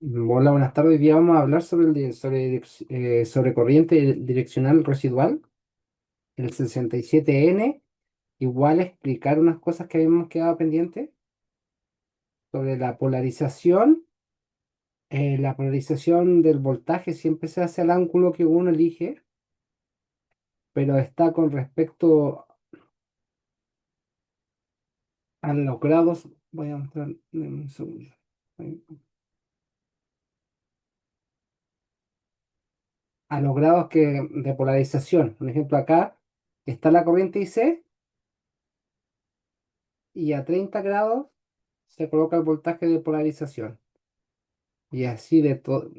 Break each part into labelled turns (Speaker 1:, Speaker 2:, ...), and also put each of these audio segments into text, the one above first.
Speaker 1: Hola, buenas tardes. Hoy día vamos a hablar sobre corriente direccional residual, el 67N. Igual explicar unas cosas que habíamos quedado pendientes sobre la polarización. La polarización del voltaje siempre se hace al ángulo que uno elige, pero está con respecto a los grados. Voy a mostrar un segundo. A los grados de polarización. Por ejemplo, acá está la corriente IC y a 30 grados se coloca el voltaje de polarización. Y así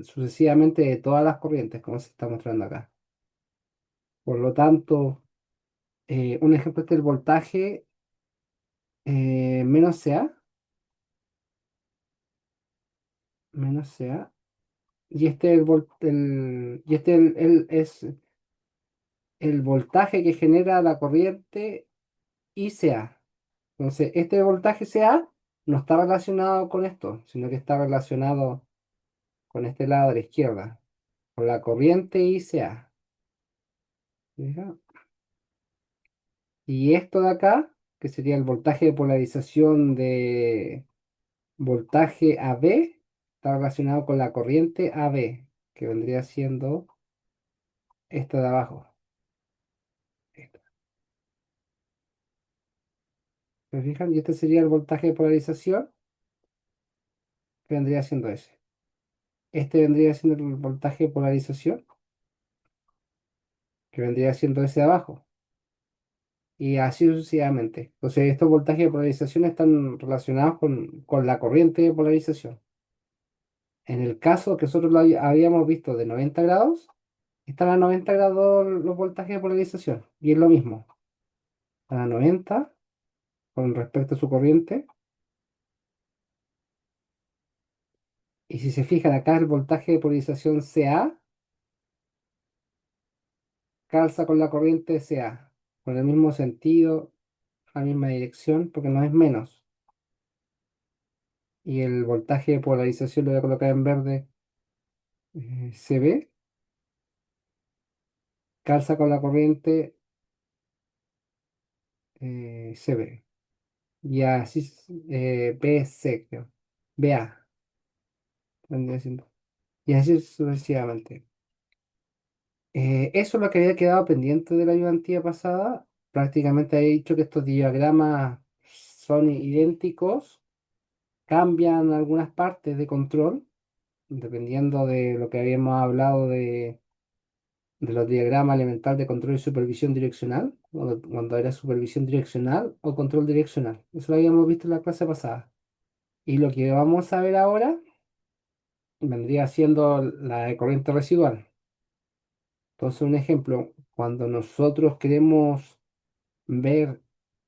Speaker 1: sucesivamente de todas las corrientes, como se está mostrando acá. Por lo tanto, un ejemplo este es el voltaje menos CA, menos CA, y este, y este es el voltaje que genera la corriente ICA. Entonces, este voltaje CA no está relacionado con esto, sino que está relacionado con este lado de la izquierda, con la corriente ICA. ¿Fija? Y esto de acá, que sería el voltaje de polarización de voltaje AB, está relacionado con la corriente AB, que vendría siendo esta de abajo. Esta. ¿Se fijan? Y este sería el voltaje de polarización, que vendría siendo ese. Este vendría siendo el voltaje de polarización, que vendría siendo ese de abajo. Y así sucesivamente. Entonces, estos voltajes de polarización están relacionados con la corriente de polarización. En el caso que nosotros habíamos visto de 90 grados, están a 90 grados los voltajes de polarización. Y es lo mismo. Están a 90 con respecto a su corriente. Y si se fijan acá, el voltaje de polarización CA calza con la corriente CA. Con el mismo sentido, la misma dirección, porque no es menos. Y el voltaje de polarización lo voy a colocar en verde, CB, calza con la corriente CB. Y así, BC, creo. BA, vendría siendo. Y así sucesivamente. Eso es lo que había quedado pendiente de la ayudantía pasada. Prácticamente he dicho que estos diagramas son idénticos, cambian algunas partes de control, dependiendo de lo que habíamos hablado de los diagramas elemental de control y supervisión direccional, cuando era supervisión direccional o control direccional. Eso lo habíamos visto en la clase pasada. Y lo que vamos a ver ahora vendría siendo la de corriente residual. Entonces, un ejemplo, cuando nosotros queremos ver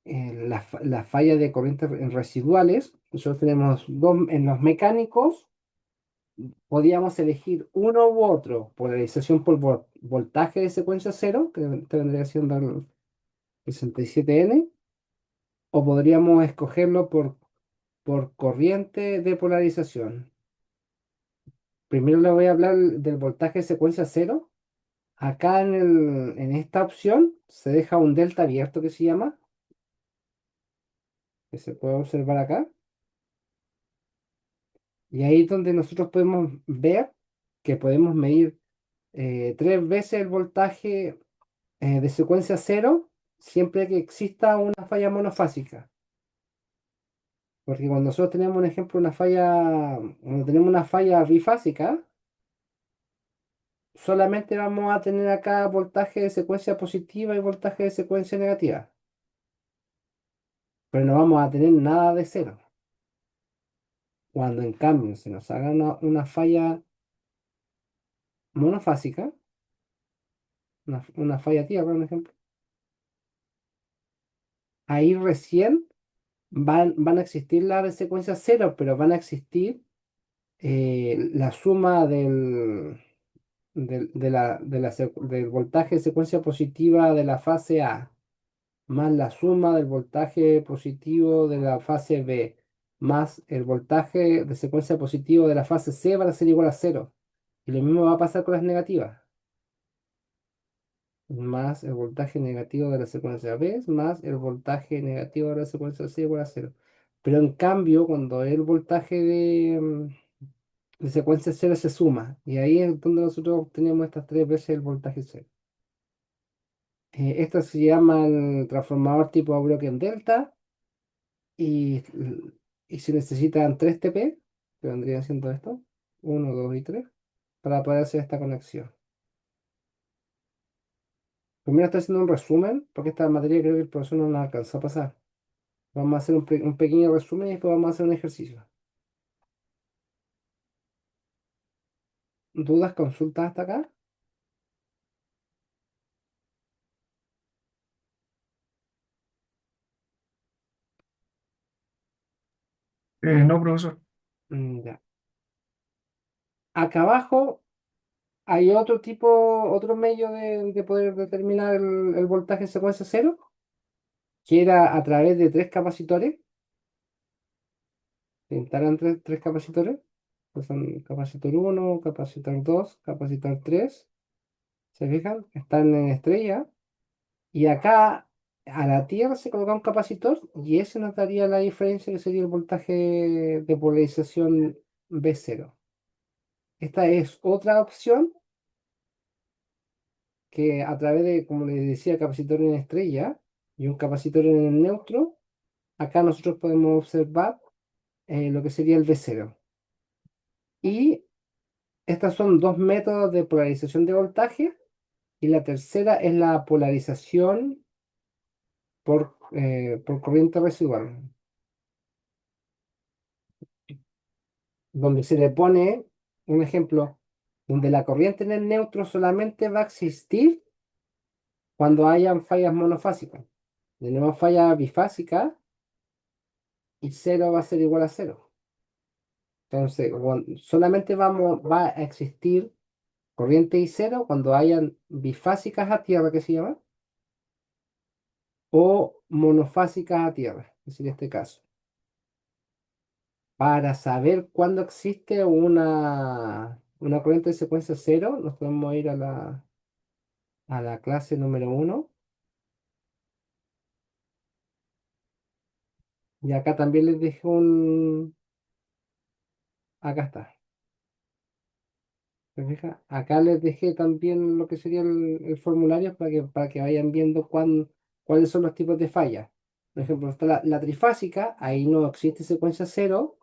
Speaker 1: la falla de corrientes residuales, nosotros tenemos dos, en los mecánicos, podíamos elegir uno u otro, polarización por voltaje de secuencia cero, que vendría siendo el 67N, o podríamos escogerlo por corriente de polarización. Primero le voy a hablar del voltaje de secuencia cero. Acá en esta opción se deja un delta abierto que se llama, que se puede observar acá. Y ahí es donde nosotros podemos ver que podemos medir tres veces el voltaje de secuencia cero siempre que exista una falla monofásica. Porque cuando nosotros tenemos un ejemplo, cuando tenemos una falla bifásica, solamente vamos a tener acá voltaje de secuencia positiva y voltaje de secuencia negativa. Pero no vamos a tener nada de cero. Cuando en cambio se nos haga una falla monofásica, una falla tierra, por ejemplo, ahí recién van a existir las de secuencia cero, pero van a existir la suma del voltaje de secuencia positiva de la fase A, más la suma del voltaje positivo de la fase B, más el voltaje de secuencia positivo de la fase C van a ser igual a cero. Y lo mismo va a pasar con las negativas. Más el voltaje negativo de la secuencia B más el voltaje negativo de la secuencia C igual a cero. Pero en cambio, cuando el voltaje de secuencia cero se suma, y ahí es donde nosotros obtenemos estas tres veces el voltaje cero. Esto se llama el transformador tipo Broken Delta y, y se necesitan 3 TP, que vendrían siendo esto, uno 2 y 3 para poder hacer esta conexión. Primero estoy haciendo un resumen, porque esta materia creo que el profesor no nos alcanzó a pasar. Vamos a hacer un pequeño resumen y después vamos a hacer un ejercicio. ¿Dudas, consultas hasta acá?
Speaker 2: No, profesor.
Speaker 1: Ya. Acá abajo hay otro tipo, otro medio de poder determinar el voltaje en secuencia cero, que era a través de tres capacitores. Se instalan tres capacitores, que son capacitor uno, capacitor 2, capacitor 3. ¿Se fijan? Están en estrella. Y acá a la Tierra se coloca un capacitor y ese nos daría la diferencia que sería el voltaje de polarización B0. Esta es otra opción que a través de, como les decía, capacitor en estrella y un capacitor en el neutro, acá nosotros podemos observar lo que sería el B0. Y estos son dos métodos de polarización de voltaje y la tercera es la polarización por corriente residual, donde se le pone un ejemplo, donde la corriente en el neutro solamente va a existir cuando hayan fallas monofásicas. Tenemos falla bifásica y cero va a ser igual a cero. Entonces, solamente va a existir corriente y cero cuando hayan bifásicas a tierra, que se llama, o monofásicas a tierra, es decir, este caso. Para saber cuándo existe una corriente de secuencia cero, nos podemos ir a la clase número uno. Y acá también les dejé acá está. ¿Se fija? Acá les dejé también lo que sería el formulario para que vayan viendo cuáles son los tipos de fallas. Por ejemplo, está la trifásica, ahí no existe secuencia cero.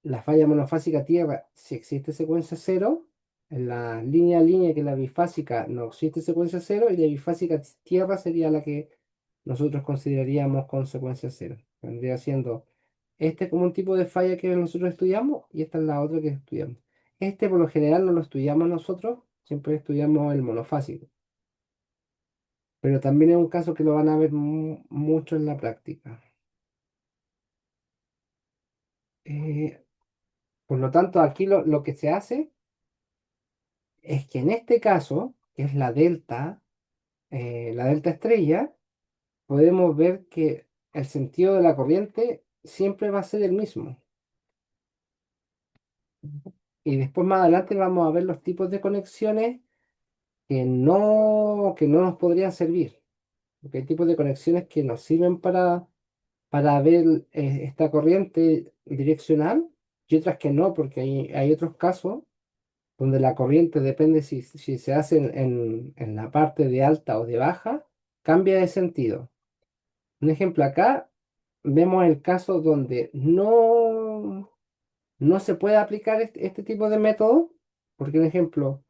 Speaker 1: La falla monofásica tierra, si existe secuencia cero. En la línea a línea, que es la bifásica, no existe secuencia cero. Y la bifásica tierra sería la que nosotros consideraríamos con secuencia cero. Vendría siendo este como un tipo de falla que nosotros estudiamos y esta es la otra que estudiamos. Este por lo general no lo estudiamos nosotros, siempre estudiamos el monofásico. Pero también es un caso que lo van a ver mucho en la práctica. Eh, por lo tanto, aquí lo que se hace es que en este caso, que es la delta estrella, podemos ver que el sentido de la corriente siempre va a ser el mismo. Y después más adelante vamos a ver los tipos de conexiones que no nos podrían servir. Porque hay tipos de conexiones que nos sirven para ver esta corriente direccional y otras que no, porque hay otros casos donde la corriente depende si se hace en la parte de alta o de baja, cambia de sentido. Un ejemplo acá, vemos el caso donde no se puede aplicar este tipo de método, porque un ejemplo,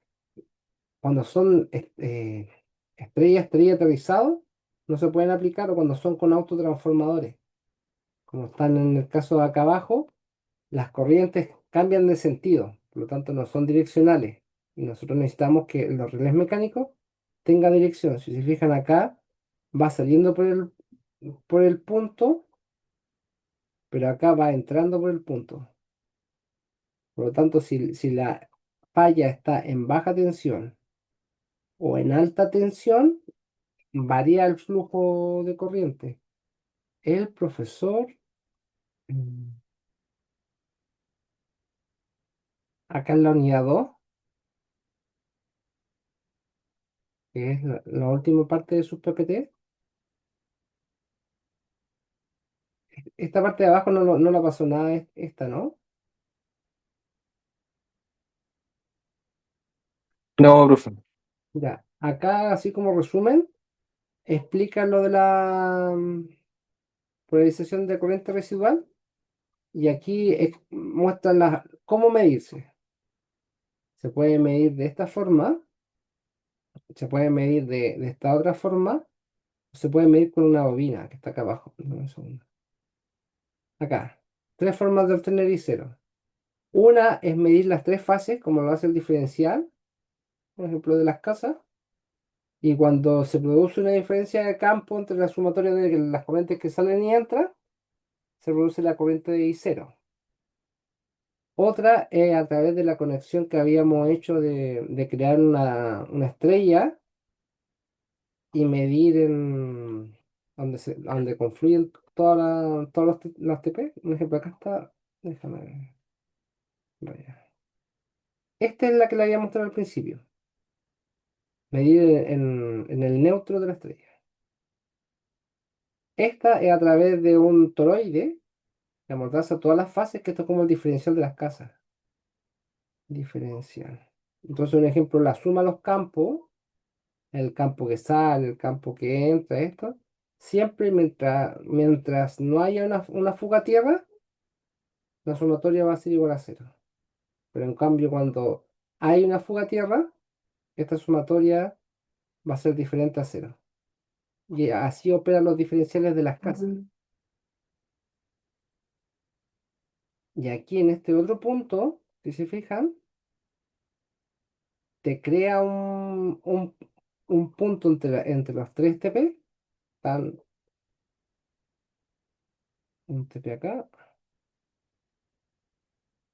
Speaker 1: cuando son estrella aterrizado, no se pueden aplicar o cuando son con autotransformadores, como están en el caso de acá abajo, las corrientes cambian de sentido, por lo tanto no son direccionales. Y nosotros necesitamos que los relés mecánicos tengan dirección. Si se fijan acá, va saliendo por el punto, pero acá va entrando por el punto. Por lo tanto, si la falla está en baja tensión o en alta tensión, varía el flujo de corriente. El profesor, mm, Acá en la unidad 2, que es la última parte de sus PPT, esta parte de abajo no la pasó nada, esta, ¿no?
Speaker 2: No, profe.
Speaker 1: Ya, acá así como resumen, explica lo de la polarización de corriente residual y aquí muestran cómo medirse. Se puede medir de esta forma, se puede medir de esta otra forma, o se puede medir con una bobina que está acá abajo. Dame un segundo. Acá, tres formas de obtener I0. Una es medir las tres fases, como lo hace el diferencial, por ejemplo, de las casas. Y cuando se produce una diferencia de campo entre la sumatoria de las corrientes que salen y entran, se produce la corriente de I0. Otra es a través de la conexión que habíamos hecho de crear una estrella y medir en donde confluyen todos los TP. Un ejemplo, acá está. Déjame ver. Vaya. Esta es la que le había mostrado al principio. Medir en el neutro de la estrella. Esta es a través de un toroide que amordaza todas las fases, que esto es como el diferencial de las casas. Diferencial. Entonces, un ejemplo, la suma de los campos, el campo que sale, el campo que entra, esto, siempre mientras no haya una fuga a tierra, la sumatoria va a ser igual a cero. Pero en cambio, cuando hay una fuga a tierra, esta sumatoria va a ser diferente a cero. Y así operan los diferenciales de las casas. Y aquí en este otro punto, si se fijan, te crea un punto entre los tres TP. Están un TP acá,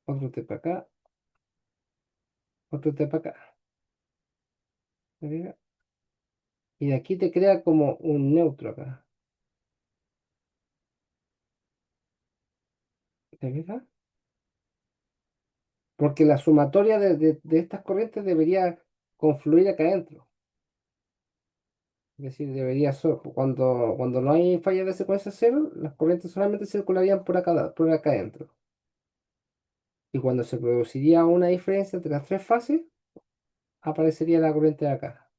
Speaker 1: otro TP acá, otro TP acá. ¿Me fijas? Y de aquí te crea como un neutro acá. ¿Te fijas? Porque la sumatoria de estas corrientes debería confluir acá adentro. Es decir, cuando no hay falla de secuencia cero, las corrientes solamente circularían por acá adentro. Y cuando se produciría una diferencia entre las tres fases, aparecería la corriente de acá,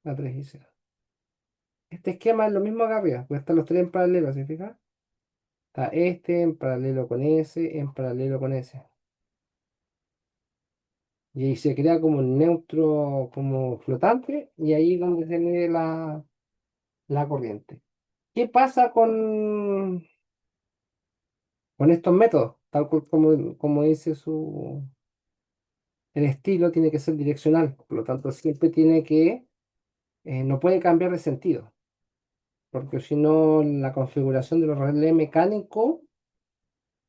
Speaker 1: la 3 y 0. Este esquema es lo mismo acá arriba, porque están los tres en paralelo, ¿se fija? Está este en paralelo con ese, en paralelo con ese. Y ahí se crea como un neutro, como flotante, y ahí es donde se mide la corriente. ¿Qué pasa con estos métodos? Tal como dice el estilo, tiene que ser direccional, por lo tanto siempre no puede cambiar de sentido, porque si no la configuración de los relés mecánicos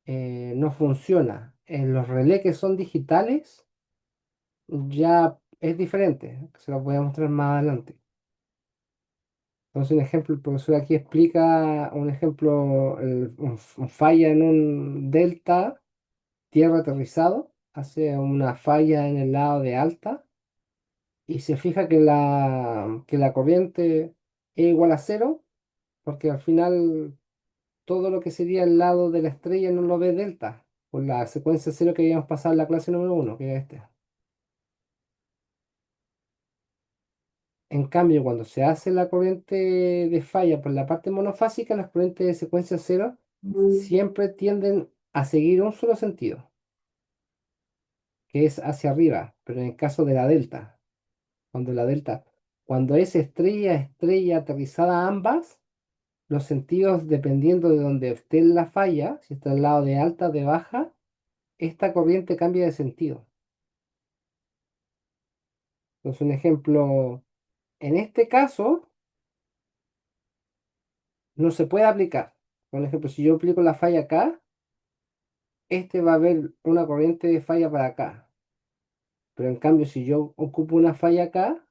Speaker 1: no funciona. En los relés que son digitales ya es diferente, se los voy a mostrar más adelante. Entonces, un ejemplo, el profesor aquí explica un ejemplo, un falla en un delta, tierra aterrizado, hace una falla en el lado de alta y se fija que la corriente es igual a cero, porque al final todo lo que sería el lado de la estrella no lo ve delta, por la secuencia cero que habíamos pasado en la clase número uno, que es este. En cambio, cuando se hace la corriente de falla por la parte monofásica, las corrientes de secuencia cero siempre tienden a seguir un solo sentido, que es hacia arriba, pero en el caso de la delta, cuando la delta, cuando es estrella, estrella aterrizada ambas, los sentidos dependiendo de donde esté la falla, si está al lado de alta, de baja, esta corriente cambia de sentido. Entonces, un ejemplo, en este caso, no se puede aplicar. Por ejemplo, si yo aplico la falla acá, este va a haber una corriente de falla para acá. Pero en cambio, si yo ocupo una falla acá,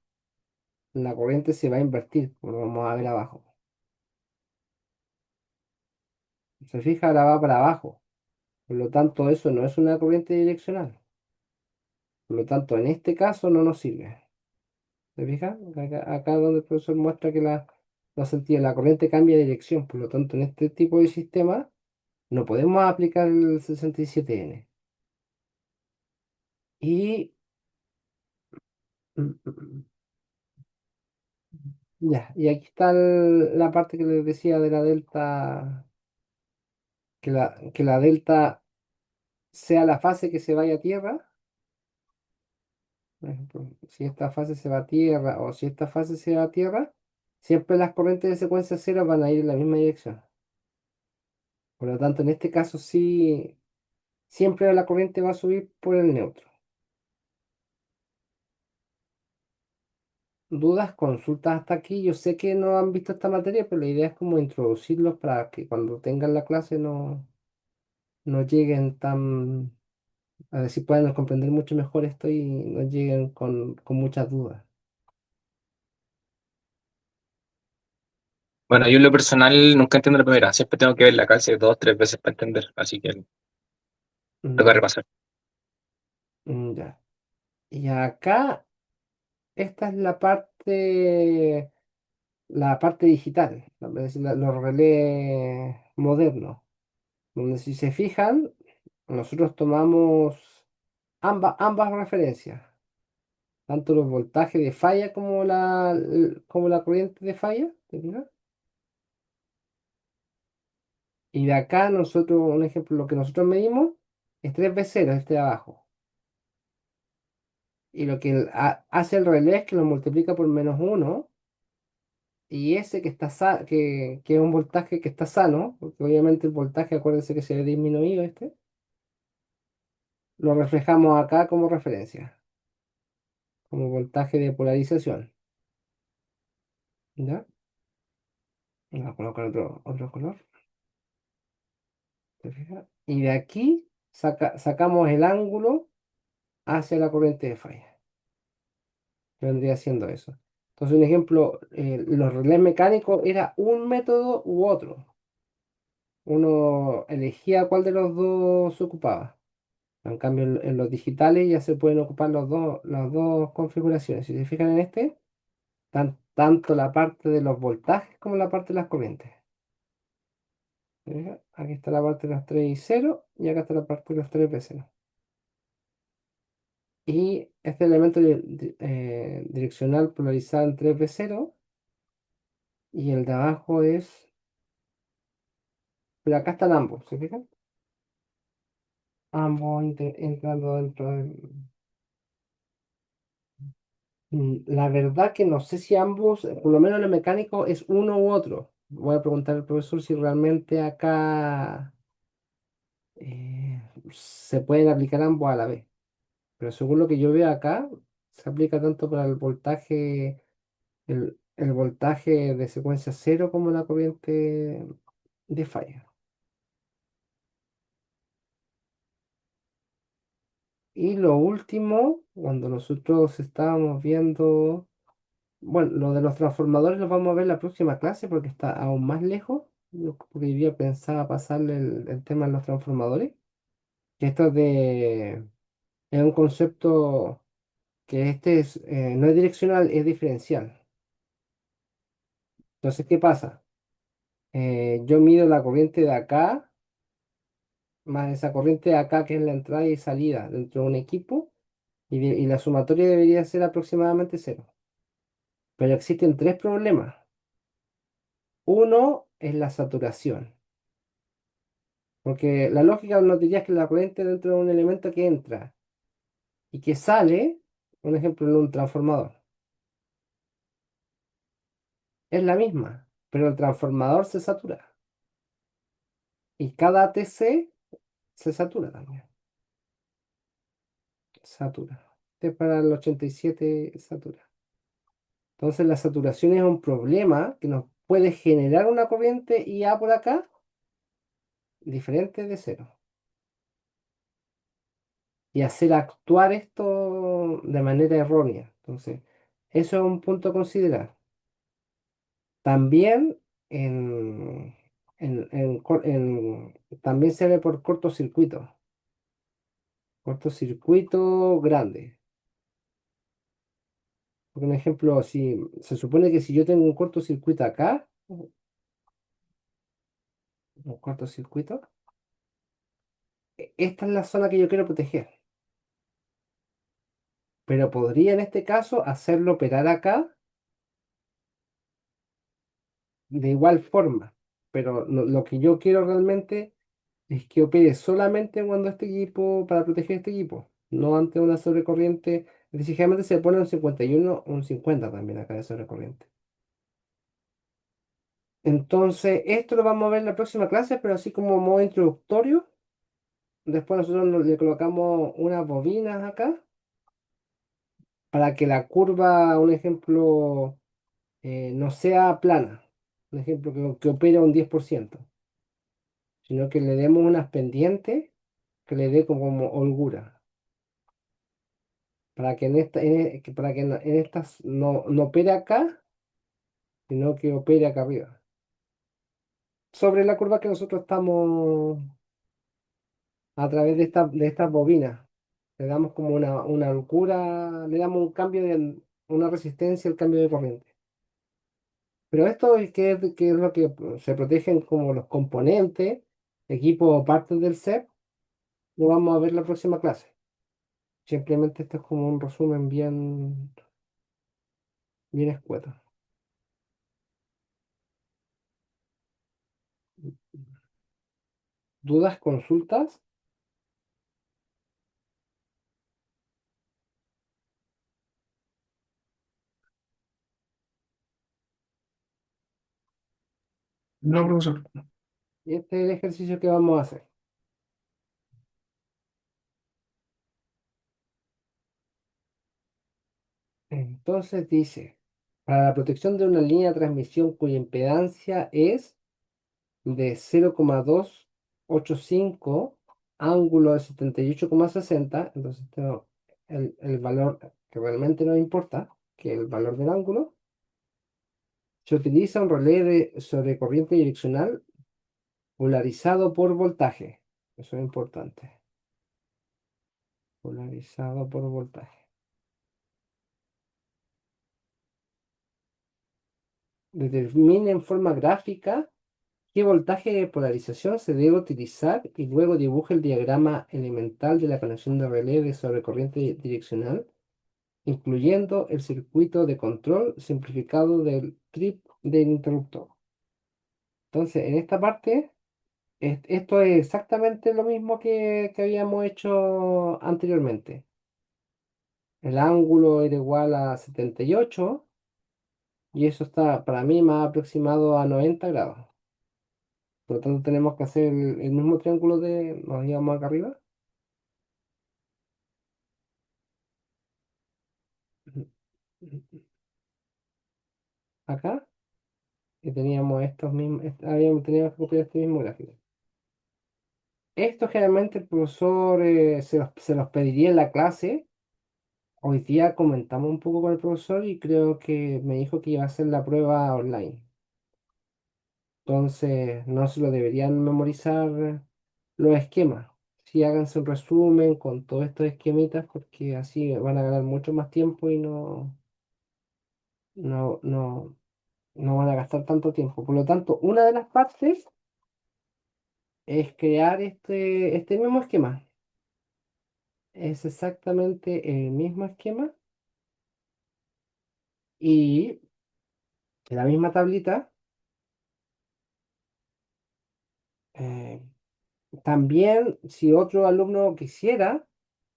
Speaker 1: la corriente se va a invertir, como lo vamos a ver abajo. Se fija, ahora va para abajo. Por lo tanto, eso no es una corriente direccional. Por lo tanto, en este caso no nos sirve. ¿Te fijas? Acá donde el profesor muestra que no sentido, la corriente cambia de dirección. Por lo tanto, en este tipo de sistema no podemos aplicar el 67N. Y mm, mm, mm, ya, y aquí está la parte que les decía de la delta, que la delta sea la fase que se vaya a tierra. Por ejemplo, si esta fase se va a tierra o si esta fase se va a tierra, siempre las corrientes de secuencia cero van a ir en la misma dirección. Por lo tanto, en este caso sí, siempre la corriente va a subir por el neutro. ¿Dudas, consultas hasta aquí? Yo sé que no han visto esta materia, pero la idea es como introducirlos para que cuando tengan la clase no lleguen tan, a ver si puedan comprender mucho mejor esto y no lleguen con muchas dudas.
Speaker 3: Bueno, yo en lo personal nunca entiendo la primera, siempre tengo que ver la clase dos, tres veces para entender, así que tengo que
Speaker 1: Mm,
Speaker 3: repasar.
Speaker 1: ya. Y acá, esta es la parte digital, es decir, los relés modernos, donde si se fijan, nosotros tomamos ambas referencias, tanto los voltajes de falla como la corriente de falla, ¿te fijas? Y de acá nosotros, un ejemplo, lo que nosotros medimos es 3V0, este de abajo. Y lo que hace el relé es que lo multiplica por -1. Y ese que es un voltaje que está sano, porque obviamente el voltaje, acuérdense que se ha disminuido lo reflejamos acá como referencia, como voltaje de polarización. ¿Ya? Voy a colocar otro color. ¿Te fijas? Y de aquí sacamos el ángulo hacia la corriente de falla. Vendría siendo eso. Entonces, un ejemplo, los relés mecánicos era un método u otro. Uno elegía cuál de los dos se ocupaba. En cambio, en los digitales ya se pueden ocupar las dos configuraciones. Si se fijan en este, tanto la parte de los voltajes como la parte de las corrientes. ¿Se fijan? Aquí está la parte de los 3 y 0 y acá está la parte de los 3 y 0. Y este elemento direccional polarizado en 3V0 y el de abajo es... Pero acá están ambos, ¿se fijan? Ambos entrando dentro del... La verdad que no sé si ambos, por lo menos lo mecánico, es uno u otro. Voy a preguntar al profesor si realmente acá se pueden aplicar ambos a la vez. Pero según lo que yo veo acá, se aplica tanto para el voltaje de secuencia cero como la corriente de falla. Y lo último, cuando nosotros estábamos viendo, bueno, lo de los transformadores lo vamos a ver en la próxima clase porque está aún más lejos. Porque hoy día pensaba pasarle el tema de los transformadores. Que esto es un concepto que no es direccional, es diferencial. Entonces, ¿qué pasa? Yo mido la corriente de acá, más esa corriente de acá que es la entrada y salida dentro de un equipo, y la sumatoria debería ser aproximadamente cero. Pero existen tres problemas. Uno es la saturación, porque la lógica nos diría que la corriente dentro de un elemento que entra y que sale, un ejemplo en un transformador, es la misma, pero el transformador se satura y cada ATC se satura también. Satura. Este para el 87 satura. Entonces la saturación es un problema que nos puede generar una corriente IA por acá diferente de cero y hacer actuar esto de manera errónea. Entonces, eso es un punto a considerar. También también se ve por cortocircuito grande. Por un ejemplo, si se supone que si yo tengo un cortocircuito acá, un cortocircuito, esta es la zona que yo quiero proteger. Pero podría en este caso hacerlo operar acá de igual forma. Pero lo que yo quiero realmente es que opere solamente cuando este equipo, para proteger este equipo, no ante una sobrecorriente. Es decir, generalmente se pone un 51 o un 50 también acá de sobrecorriente. Entonces, esto lo vamos a ver en la próxima clase, pero así como modo introductorio. Después nosotros le colocamos unas bobinas acá para que la curva, un ejemplo, no sea plana. Un ejemplo que opere un 10%, sino que le demos unas pendientes que le dé como holgura. Para que en estas no opere acá, sino que opere acá arriba. Sobre la curva que nosotros estamos a través de estas bobinas. Le damos como una holgura, le damos un cambio de una resistencia al cambio de corriente. Pero esto es que es lo que se protegen como los componentes, equipo o partes del set, lo vamos a ver la próxima clase. Simplemente esto es como un resumen bien escueto. ¿Dudas, consultas?
Speaker 2: No, profesor.
Speaker 1: Y este es el ejercicio que vamos a hacer. Entonces dice, para la protección de una línea de transmisión cuya impedancia es de 0,285, ángulo de 78,60, entonces tengo el valor que realmente nos importa, que es el valor del ángulo. Se utiliza un relé sobre corriente direccional polarizado por voltaje. Eso es importante. Polarizado por voltaje. Determine en forma gráfica qué voltaje de polarización se debe utilizar y luego dibuje el diagrama elemental de la conexión de relé de sobrecorriente direccional, incluyendo el circuito de control simplificado del trip del interruptor. Entonces, en esta parte, esto es exactamente lo mismo que habíamos hecho anteriormente. El ángulo era igual a 78 y eso está para mí más aproximado a 90 grados. Por lo tanto, tenemos que hacer el mismo triángulo de, nos íbamos acá arriba, acá, y teníamos estos mismos, teníamos que copiar este mismo gráfico. Esto generalmente el profesor se los pediría en la clase. Hoy día comentamos un poco con el profesor y creo que me dijo que iba a hacer la prueba online. Entonces, no se lo deberían memorizar los esquemas. Sí, háganse un resumen con todos estos esquemitas porque así van a ganar mucho más tiempo y no, no, no van a gastar tanto tiempo. Por lo tanto, una de las partes es crear este mismo esquema. Es exactamente el mismo esquema y la misma tablita. eh, También, si otro alumno quisiera,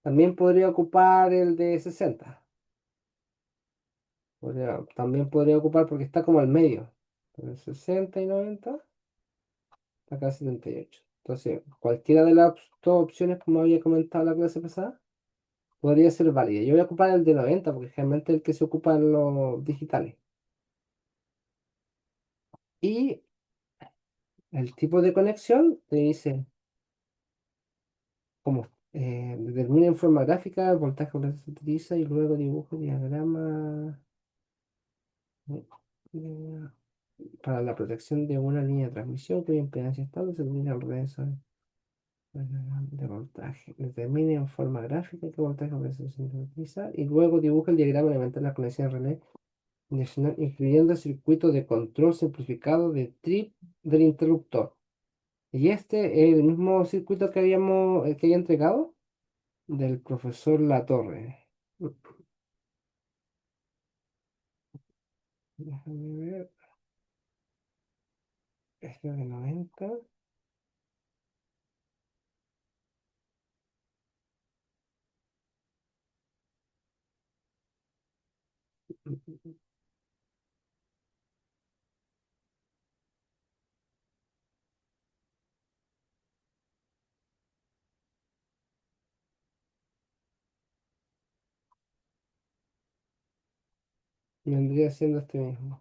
Speaker 1: también podría ocupar el de 60. También podría ocupar porque está como al medio. El 60 y 90, está acá 78. Entonces, cualquiera de las dos opciones, como había comentado la clase pasada, podría ser válida. Yo voy a ocupar el de 90 porque generalmente es el que se ocupa en los digitales. Y el tipo de conexión te dice cómo determina en forma gráfica el voltaje que se utiliza y luego dibujo diagrama. eh, para la protección de una línea de transmisión cuya impedancia estable se determina en redes. De voltaje. Determine en forma gráfica qué voltaje se sintetiza y luego dibuja el diagrama elemental de la conexión relé direccional, incluyendo el circuito de control simplificado de trip del interruptor. Y este es el mismo circuito que habíamos, que había entregado del profesor Latorre. Déjame ver. Este es de 90. Vendría siendo este mismo.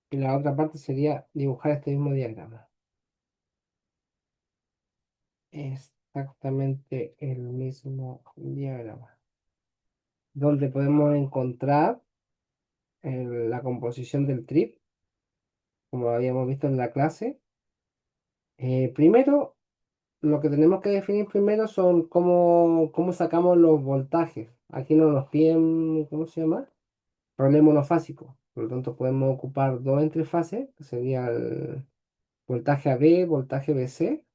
Speaker 1: Y la otra parte sería dibujar este mismo diagrama. Exactamente el mismo diagrama. Donde podemos encontrar la composición del trip, como lo habíamos visto en la clase. Primero, lo que tenemos que definir primero son cómo sacamos los voltajes. Aquí no nos piden, ¿cómo se llama? Relé monofásico. Por lo tanto, podemos ocupar dos entrefases, que sería el voltaje AB, voltaje BC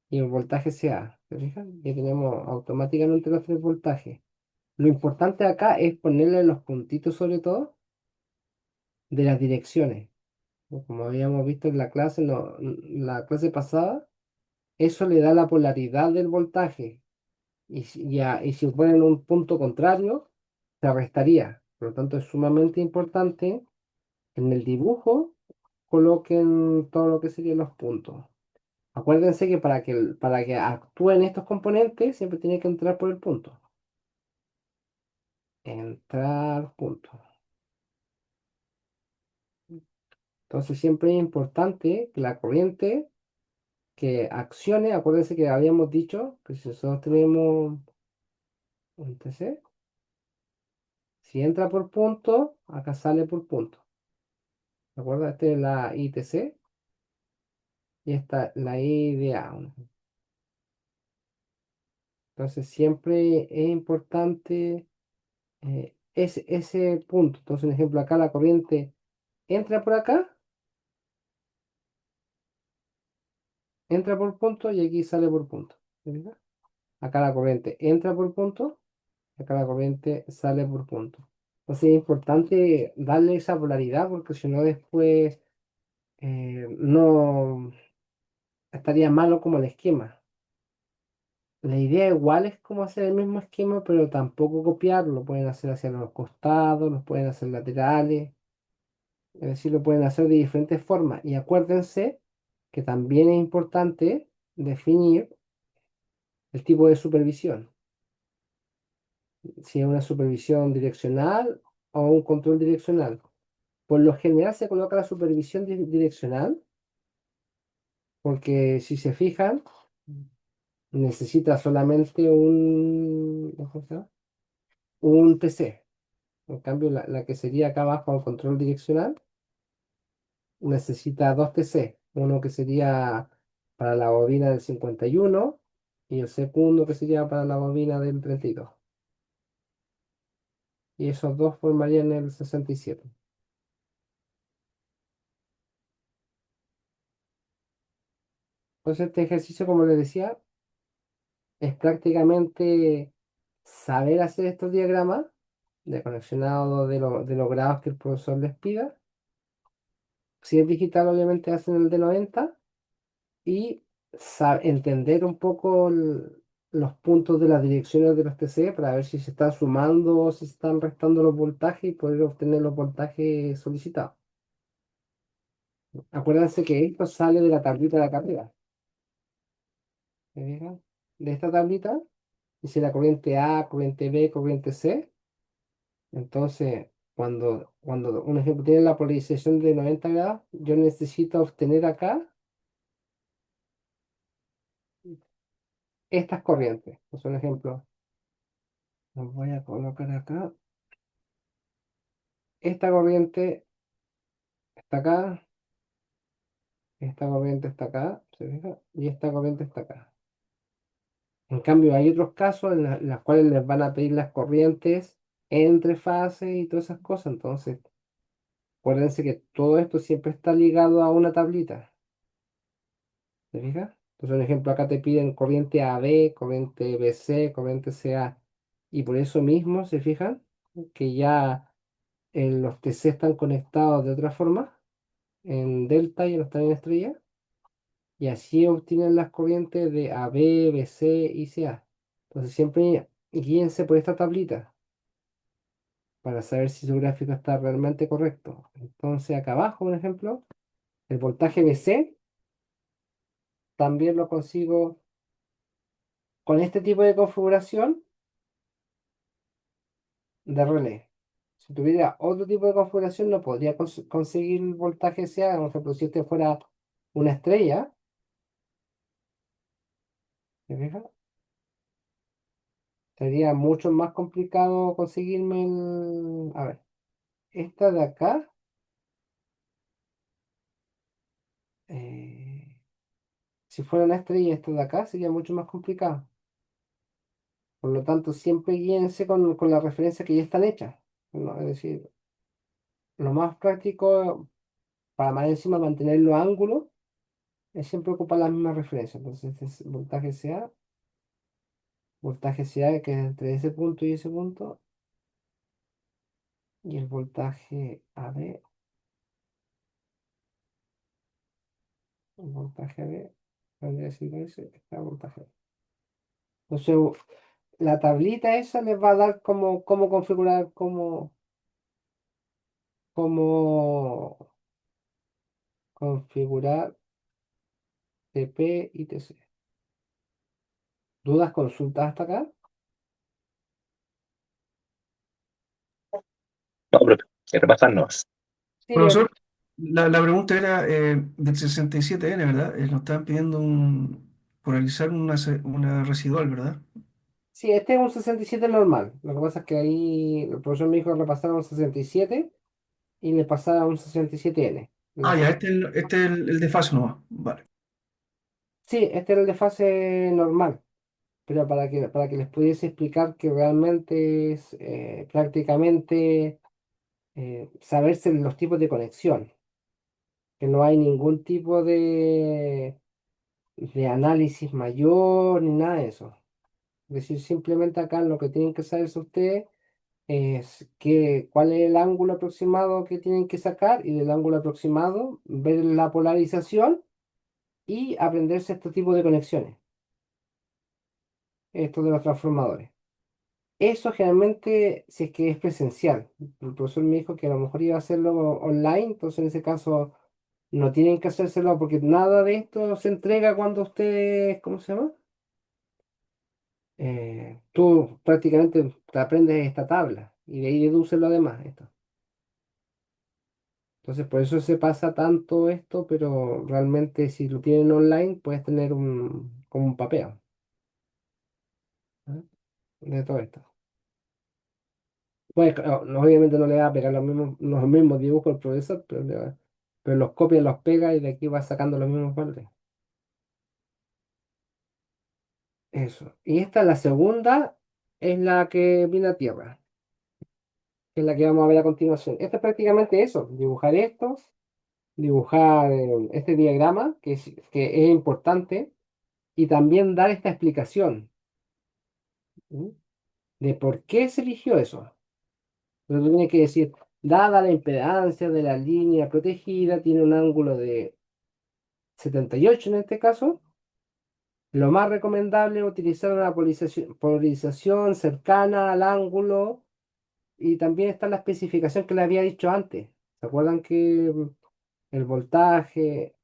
Speaker 1: y el voltaje CA. ¿Se fijan? Y tenemos automáticamente los tres voltajes. Lo importante acá es ponerle los puntitos sobre todo de las direcciones. Como habíamos visto en la clase, la clase pasada, eso le da la polaridad del voltaje. Y si ponen un punto contrario, se restaría. Por lo tanto, es sumamente importante en el dibujo coloquen todo lo que serían los puntos. Acuérdense que para que actúen estos componentes siempre tiene que entrar por el punto. Entrar punto. Entonces siempre es importante que la corriente que accione, acuérdense que habíamos dicho que si nosotros tenemos un TC, si entra por punto, acá sale por punto. ¿De acuerdo? Esta es la ITC y esta la IDA. Entonces siempre es importante ese punto. Entonces, un ejemplo, acá la corriente entra por acá, entra por punto y aquí sale por punto. ¿Se fija? Acá la corriente entra por punto, acá la corriente sale por punto. Entonces es importante darle esa polaridad porque si no después no estaría malo como el esquema. La idea igual es como hacer el mismo esquema, pero tampoco copiarlo. Lo pueden hacer hacia los costados, los pueden hacer laterales, es decir, lo pueden hacer de diferentes formas. Y acuérdense que también es importante definir el tipo de supervisión. Si es una supervisión direccional o un control direccional. Por lo general se coloca la supervisión direccional porque si se fijan, necesita solamente ¿cómo se llama? Un TC. En cambio, la que sería acá abajo el control direccional necesita dos TC. Uno que sería para la bobina del 51 y el segundo que sería para la bobina del 32. Y esos dos formarían el 67. Entonces, este ejercicio, como les decía, es prácticamente saber hacer estos diagramas de conexionado de los grados que el profesor les pida. Si es digital, obviamente hacen el de 90 y entender un poco los puntos de las direcciones de los TC para ver si se están sumando o si se están restando los voltajes y poder obtener los voltajes solicitados. Acuérdense que esto sale de la tablita de la carrera. ¿Se fijan? De esta tablita dice la corriente A, corriente B, corriente C. Entonces, cuando un ejemplo tiene la polarización de 90 grados, yo necesito obtener acá estas corrientes. Pues un ejemplo, los voy a colocar acá. Esta corriente está acá, esta corriente está acá, ¿se fija? Y esta corriente está acá. En cambio, hay otros casos en los cuales les van a pedir las corrientes entre fases y todas esas cosas. Entonces, acuérdense que todo esto siempre está ligado a una tablita. ¿Te fijas? Entonces, un ejemplo, acá te piden corriente AB, corriente BC, corriente CA. Y por eso mismo, ¿se fijan? Que ya los TC están conectados de otra forma, en delta y no están en estrella. Y así obtienen las corrientes de AB, BC y CA. Entonces, siempre guíense por esta tablita para saber si su gráfico está realmente correcto. Entonces, acá abajo, por ejemplo, el voltaje BC también lo consigo con este tipo de configuración de relé. Si tuviera otro tipo de configuración, no podría conseguir el voltaje CA. Por ejemplo, si este fuera una estrella, ¿me fijas? Sería mucho más complicado conseguirme el... A ver, esta de acá, eh, si fuera una estrella, esta de acá sería mucho más complicado. Por lo tanto, siempre guíense con las referencias que ya están hechas. ¿No? Es decir, lo más práctico para más encima mantener los ángulos es siempre ocupar las mismas referencias. Entonces, este es voltaje CA que es entre ese punto y ese punto, y el voltaje AB, el voltaje AB, vendría siendo ese, está el voltaje AB. Entonces, la tablita esa les va a dar cómo configurar, cómo configurar TP y TC. ¿Dudas, consultas hasta acá?
Speaker 3: No, profe, que repasarnos.
Speaker 1: Sí,
Speaker 2: Profesor, la pregunta era del 67N, ¿verdad? Nos estaban pidiendo polarizar una residual, ¿verdad?
Speaker 1: sí, este es un 67 normal. Lo que pasa es que ahí el profesor me dijo que repasara un 67 y le pasara un 67N.
Speaker 2: Ah, ya, este es el de fase nomás. Vale.
Speaker 1: Sí, este era el de fase normal, pero para que les pudiese explicar que realmente es prácticamente saberse los tipos de conexión, que no hay ningún tipo de análisis mayor ni nada de eso. Es decir, simplemente acá lo que tienen que saberse ustedes es cuál es el ángulo aproximado que tienen que sacar y del ángulo aproximado ver la polarización y aprenderse este tipo de conexiones, esto de los transformadores. Eso generalmente, si es que es presencial. El profesor me dijo que a lo mejor iba a hacerlo online, entonces en ese caso no tienen que hacérselo porque nada de esto se entrega cuando ustedes, ¿cómo se llama? Tú prácticamente te aprendes esta tabla y de ahí deduces lo demás. Esto. Entonces por eso se pasa tanto esto, pero realmente si lo tienen online puedes tener como un papel, ¿eh? De todo esto. Pues obviamente no le va a pegar los mismos dibujos al profesor, pero los copia, los pega y de aquí va sacando los mismos valores. Eso. Y esta, la segunda, es la que viene a tierra, que es la que vamos a ver a continuación. Esto es prácticamente eso, dibujar esto, dibujar este diagrama, que es importante, y también dar esta explicación, ¿sí? De por qué se eligió eso. Pero tú tienes que decir, dada la impedancia de la línea protegida, tiene un ángulo de 78 en este caso. Lo más recomendable es utilizar una polarización cercana al ángulo y también está la especificación que le había dicho antes. ¿Se acuerdan que el voltaje,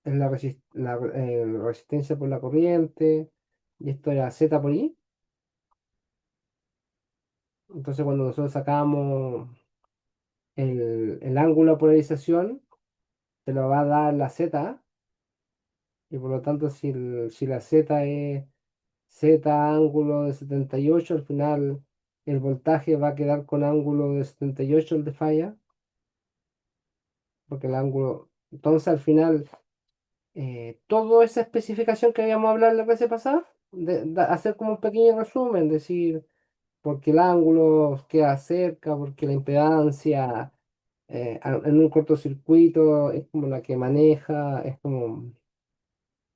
Speaker 1: la resistencia por la corriente y esto era Z por I? Entonces cuando nosotros sacamos el ángulo de polarización, te lo va a dar la Z y por lo tanto si la Z es Z ángulo de 78, al final el voltaje va a quedar con ángulo de 78 el de falla. porque el ángulo, entonces al final, toda esa especificación que habíamos hablado la vez pasada, hacer como un pequeño resumen, decir, porque el ángulo queda cerca, porque la impedancia en un cortocircuito es como la que maneja, es como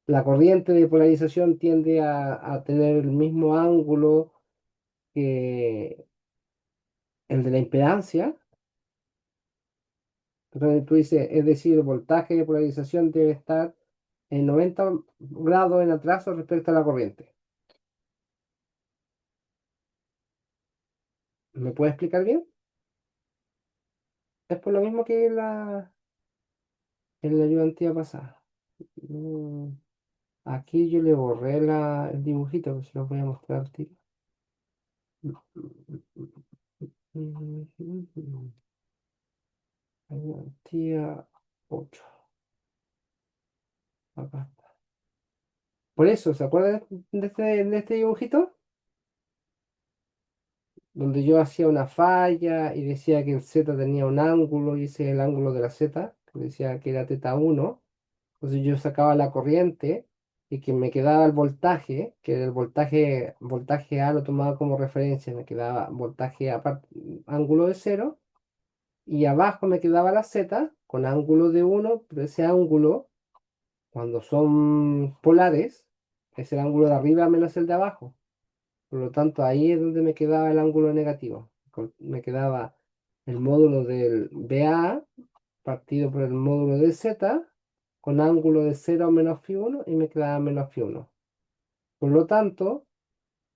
Speaker 1: la corriente de polarización tiende a tener el mismo ángulo que el de la impedancia. Entonces tú dices, es decir, el voltaje de polarización debe estar en 90 grados en atraso respecto a la corriente. ¿Me puede explicar bien? Es por lo mismo que en la ayudantía pasada. Mm, Aquí yo le borré el dibujito, que se lo voy a mostrar al tiro. Ayudantía 8. Acá. Por eso, ¿se acuerdan de este dibujito? Donde yo hacía una falla y decía que el Z tenía un ángulo y ese es el ángulo de la Z, que decía que era θ1. Entonces yo sacaba la corriente y que me quedaba el voltaje, que el voltaje A lo tomaba como referencia, me quedaba voltaje ángulo de cero, y abajo me quedaba la Z con ángulo de uno, pero ese ángulo, cuando son polares, es el ángulo de arriba menos el de abajo. Por lo tanto, ahí es donde me quedaba el ángulo negativo. Me quedaba el módulo del BA partido por el módulo de Z con ángulo de 0 menos φ1 y me quedaba menos φ1. Por lo tanto,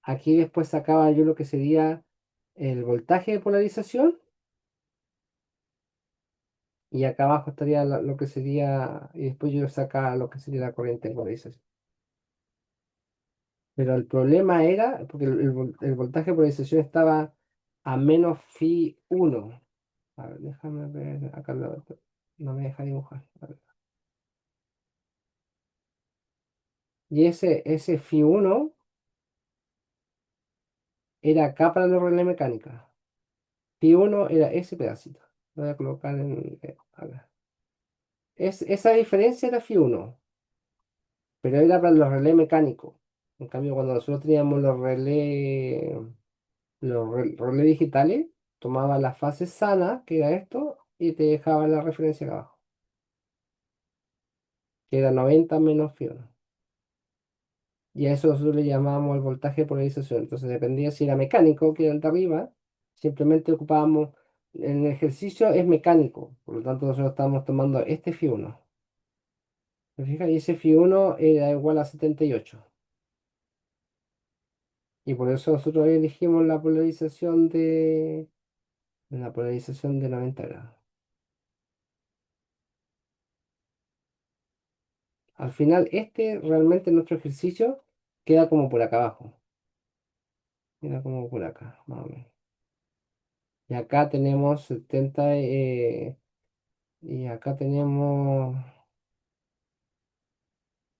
Speaker 1: aquí después sacaba yo lo que sería el voltaje de polarización y acá abajo estaría lo que sería, y después yo sacaba lo que sería la corriente de polarización. Pero el problema era, porque el voltaje de polarización estaba a menos φ1. A ver, déjame ver, acá no me deja dibujar. A ver. Y ese φ1 era acá para la relé mecánica. Φ1 era ese pedacito. Lo voy a colocar acá. Esa diferencia era φ1, pero era para los relés mecánicos. En cambio, cuando nosotros teníamos los relés digitales, tomaba la fase sana, que era esto, y te dejaba la referencia acá abajo, que era 90 menos φ1. Y a eso nosotros le llamábamos el voltaje de polarización. Entonces dependía si era mecánico, que era el de arriba, simplemente ocupábamos, en el ejercicio es mecánico, por lo tanto nosotros estábamos tomando este φ1. ¿Se fijan? Y ese φ1 era igual a 78. Y por eso nosotros elegimos la polarización de 90 grados. Al final, realmente nuestro ejercicio queda como por acá abajo. Queda como por acá, más o menos. Y acá tenemos 70, y acá tenemos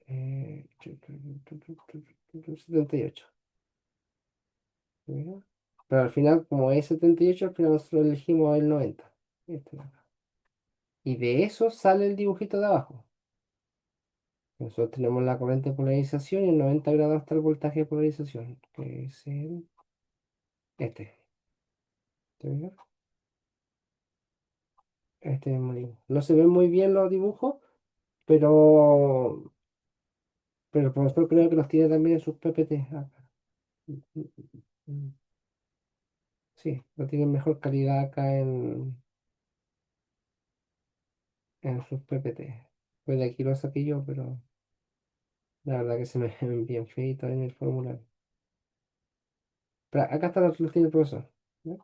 Speaker 1: 78. ¿Ya? Pero al final, como es 78, al final nosotros elegimos el 90. Este de acá. Y de eso sale el dibujito de abajo. Nosotros tenemos la corriente de polarización y en 90 grados está el voltaje de polarización, que es este. ¿Te fijas? Este mismo dibujo. No se ven muy bien los dibujos, pero, pero el profesor creo que los tiene también en sus PPT. Acá. Sí, lo tienen mejor calidad acá en sus PPT. Pues de aquí lo saqué yo, pero la verdad que se me ven bien feitos en el formulario. Pero acá está lo tiene el profesor. ¿Ya?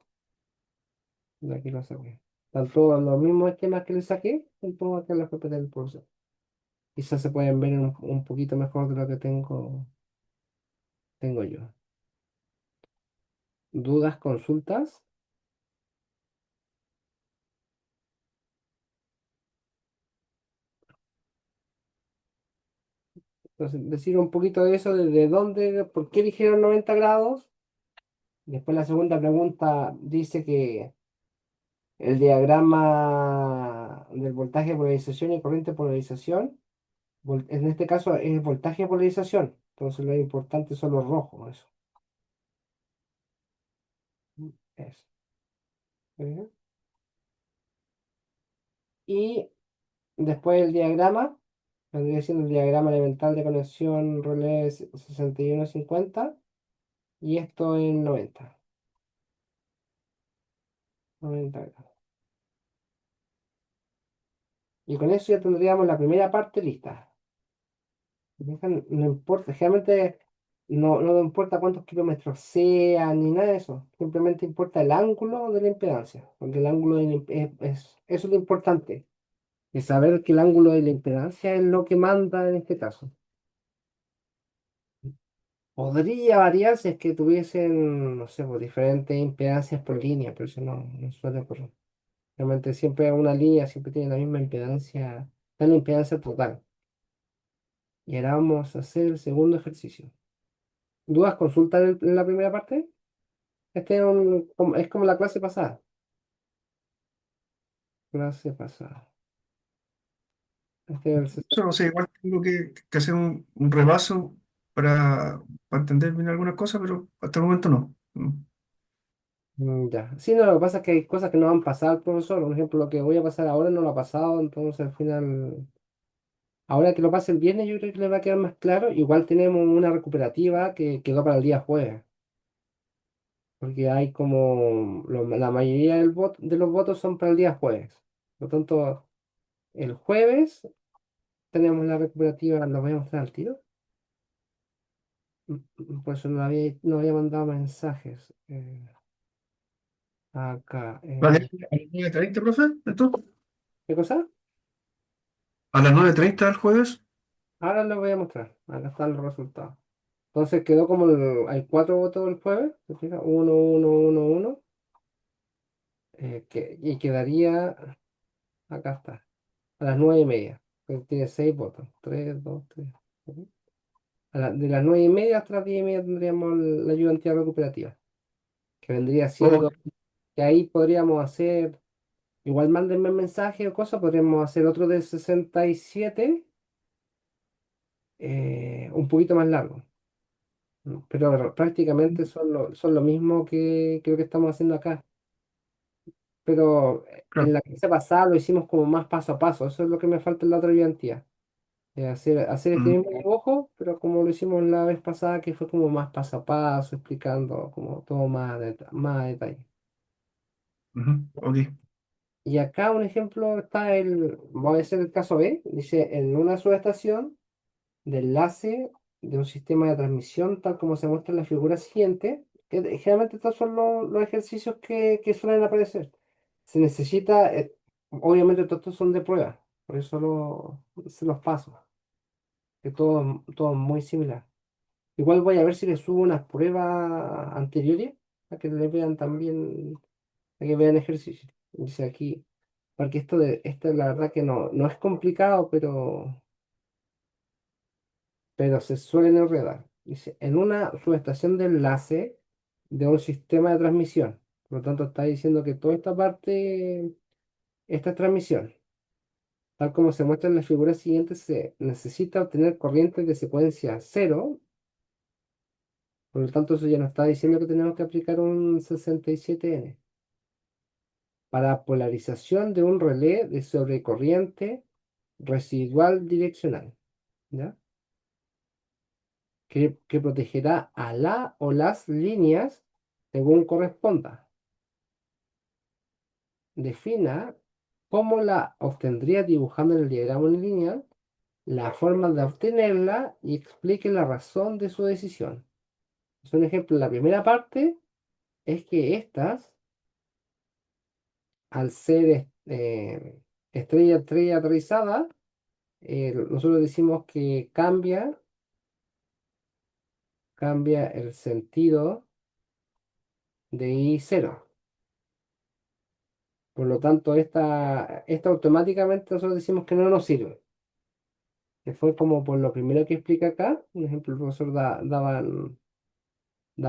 Speaker 1: De aquí lo saqué. Están todos los mismos esquemas que le saqué, están todos acá en la PPT del profesor. Quizás se pueden ver un poquito mejor de lo que tengo yo. ¿Dudas, consultas? Entonces, decir un poquito de eso, de dónde, por qué eligieron 90 grados. Después la segunda pregunta dice que el diagrama del voltaje de polarización y corriente de polarización. En este caso es voltaje de polarización. Entonces lo importante son los rojos. Eso. Eso. ¿Eh? Y después el diagrama. Vendría siendo el diagrama elemental de conexión relé 6150. Y esto en 90 grados. Y con eso ya tendríamos la primera parte lista. No importa, generalmente no importa cuántos kilómetros sean ni nada de eso. Simplemente importa el ángulo de la impedancia. Porque el ángulo de la eso es lo importante. Es saber que el ángulo de la impedancia es lo que manda en este caso. Podría variar si es que tuviesen, no sé, pues, diferentes impedancias por línea, pero eso no suele ocurrir. Realmente siempre una línea siempre tiene la misma impedancia, la impedancia total. Y ahora vamos a hacer el segundo ejercicio. ¿Dudas? ¿Consulta en la primera parte? Este es como la clase pasada. Clase pasada. Este es
Speaker 2: Eso, o sea, igual tengo que hacer un repaso para entender bien algugas cosas, pero hasta el momento no.
Speaker 1: ya. Sí, no, lo que pasa es que hay cosas que no han pasado al profesor. Por ejemplo, lo que voy a pasar ahora no lo ha pasado, entonces al final, ahora que lo pase el viernes, yo creo que le va a quedar más claro. Igual tenemos una recuperativa que quedó para el día jueves. Porque hay como la mayoría de los votos son para el día jueves. Por lo tanto, el jueves tenemos la recuperativa, ¿lo voy a mostrar al tiro? Por eso no había mandado mensajes. Acá.
Speaker 2: Vale, a las 9:30, profe, ¿esto?
Speaker 1: ¿Qué cosa?
Speaker 2: A las 9:30 el jueves.
Speaker 1: Ahora lo voy a mostrar. Acá están los resultados. Entonces quedó como hay 4 votos el jueves. ¿Se fija? 1, 1, 1, 1. Y quedaría. Acá está. A las 9:30. Tiene 6 votos. 3, 2, 3. De las 9:30 hasta las 10:30 tendríamos la ayudantía recuperativa. Que vendría
Speaker 2: Ok,
Speaker 1: siendo. Que ahí podríamos hacer. Igual mándenme mensaje o cosas. Podríamos hacer otro de 67. Un poquito más largo. ¿No? Pero prácticamente son lo mismo que creo que estamos haciendo acá. Pero en
Speaker 2: claro.
Speaker 1: la clase pasada lo hicimos como más paso a paso. Eso es lo que me falta en la otra ayudantía. Hacer este
Speaker 2: Mm,
Speaker 1: mismo dibujo, pero como lo hicimos la vez pasada, que fue como más paso a paso, explicando como todo más a detalle.
Speaker 2: ok,
Speaker 1: Y acá un ejemplo está voy a hacer el caso B, dice, en una subestación de enlace de un sistema de transmisión, tal como se muestra en la figura siguiente, que generalmente estos son los ejercicios que suelen aparecer. Se necesita, obviamente todos estos son de prueba, por eso se los paso, que todo es muy similar. Igual voy a ver si les subo unas pruebas anteriores, para que le vean también, para que vean ejercicios. Dice aquí, porque esto la verdad que no es complicado, pero se suelen enredar. Dice, en una subestación de enlace de un sistema de transmisión. Por lo tanto, está diciendo que toda esta parte, esta transmisión, tal como se muestra en la figura siguiente, se necesita obtener corrientes de secuencia cero. Por lo tanto, eso ya nos está diciendo que tenemos que aplicar un 67N para polarización de un relé de sobrecorriente residual direccional, ¿ya? Que protegerá a la o las líneas según corresponda. Defina cómo la obtendría dibujando en el diagrama lineal, la forma de obtenerla y explique la razón de su decisión. Es un ejemplo, la primera parte es que estas, al ser estrella aterrizada, nosotros decimos que cambia el sentido de I0. Por lo tanto, esta automáticamente nosotros decimos que no nos sirve. Que fue como por lo primero que explica acá. Un ejemplo, el profesor daba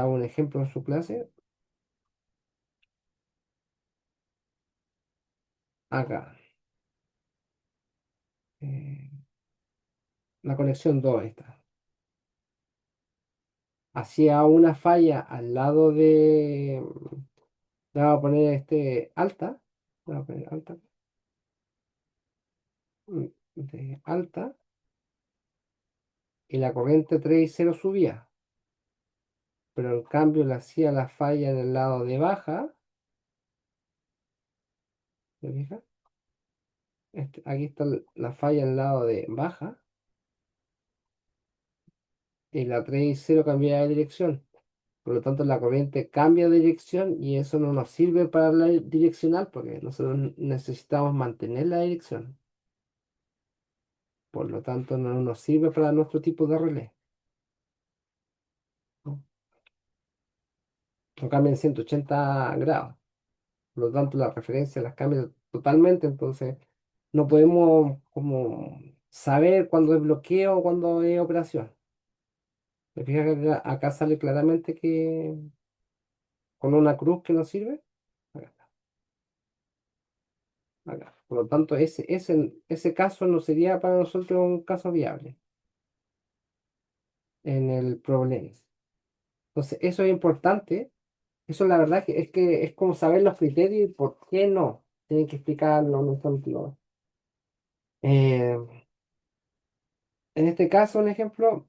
Speaker 1: un ejemplo en su clase. Acá. eh, la conexión 2 esta. Hacía una falla al lado de... Le vamos a poner alta. Le vamos a poner alta. De alta. Y la corriente 3 y 0 subía. Pero en cambio le hacía la falla en el lado de baja. ¿Me fijas? Aquí está la falla en el lado de baja. Y la 3 y 0 cambia de dirección. Por lo tanto, la corriente cambia de dirección y eso no nos sirve para la direccional porque nosotros necesitamos mantener la dirección. Por lo tanto, no nos sirve para nuestro tipo de relé. No no cambia en 180 grados. Por lo tanto, la referencia las cambia totalmente. Entonces, no podemos como saber cuándo es bloqueo o cuándo es operación. ¿Te fijas que acá sale claramente que con una cruz que nos sirve? Acá está, acá. Por lo tanto, ese caso no sería para nosotros un caso viable en el problema. Entonces, eso es importante. Eso la verdad que es como saber los criterios y por qué no. Tienen que explicarlo, un ejemplo. Eh, en este caso, un ejemplo,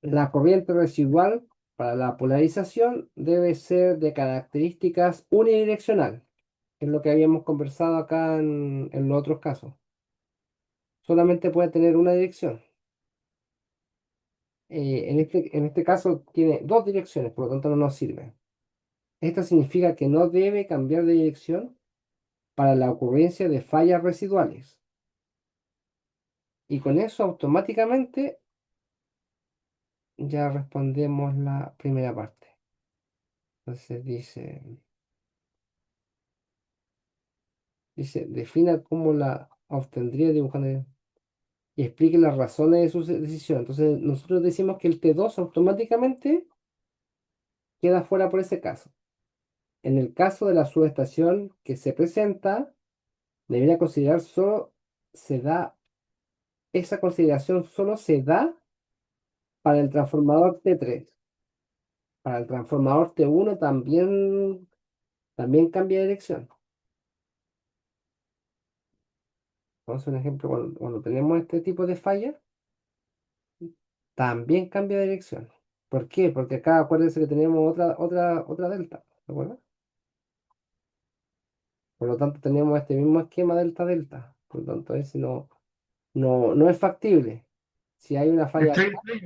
Speaker 1: la corriente residual para la polarización debe ser de características unidireccional, que es lo que habíamos conversado acá en los otros casos. Solamente puede tener una dirección. En este caso tiene dos direcciones, por lo tanto no nos sirve. Esto significa que no debe cambiar de dirección para la ocurrencia de fallas residuales. Y con eso automáticamente ya respondemos la primera parte. Entonces dice, defina cómo la obtendría dibujando y explique las razones de su decisión. Entonces nosotros decimos que el T2 automáticamente queda fuera por ese caso. En el caso de la subestación que se presenta, debería considerar solo, se da, esa consideración solo se da para el transformador T3. Para el transformador T1 también cambia de dirección. Vamos a hacer un ejemplo, cuando tenemos este tipo de falla, también cambia de dirección. ¿Por qué? Porque acá acuérdense que tenemos otra delta, ¿de acuerdo? Por lo tanto, tenemos este mismo esquema delta-delta. Por lo tanto, ese no es factible. Si hay una falla
Speaker 2: Estrella,
Speaker 1: acá,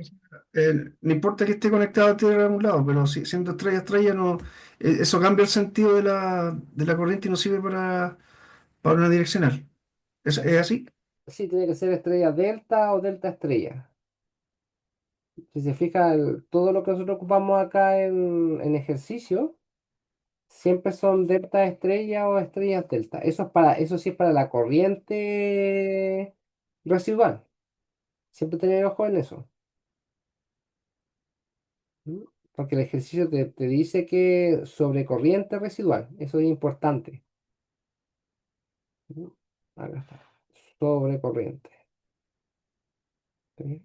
Speaker 2: estrella, no importa que esté conectado a tierra de algún lado, pero siendo estrella, estrella, no, eso cambia el sentido de la corriente y no sirve para una direccional. ¿Es así?
Speaker 1: sí tiene que ser estrella delta o delta estrella. Si se fija, todo lo que nosotros ocupamos acá en ejercicio, siempre son delta estrella o estrellas delta. Eso sí es para la corriente residual. Siempre tener ojo en eso. ¿Mm? Porque el ejercicio te dice que sobre corriente residual, eso es importante. ¿Mm? Acá está. Sobre corriente. ¿Sí?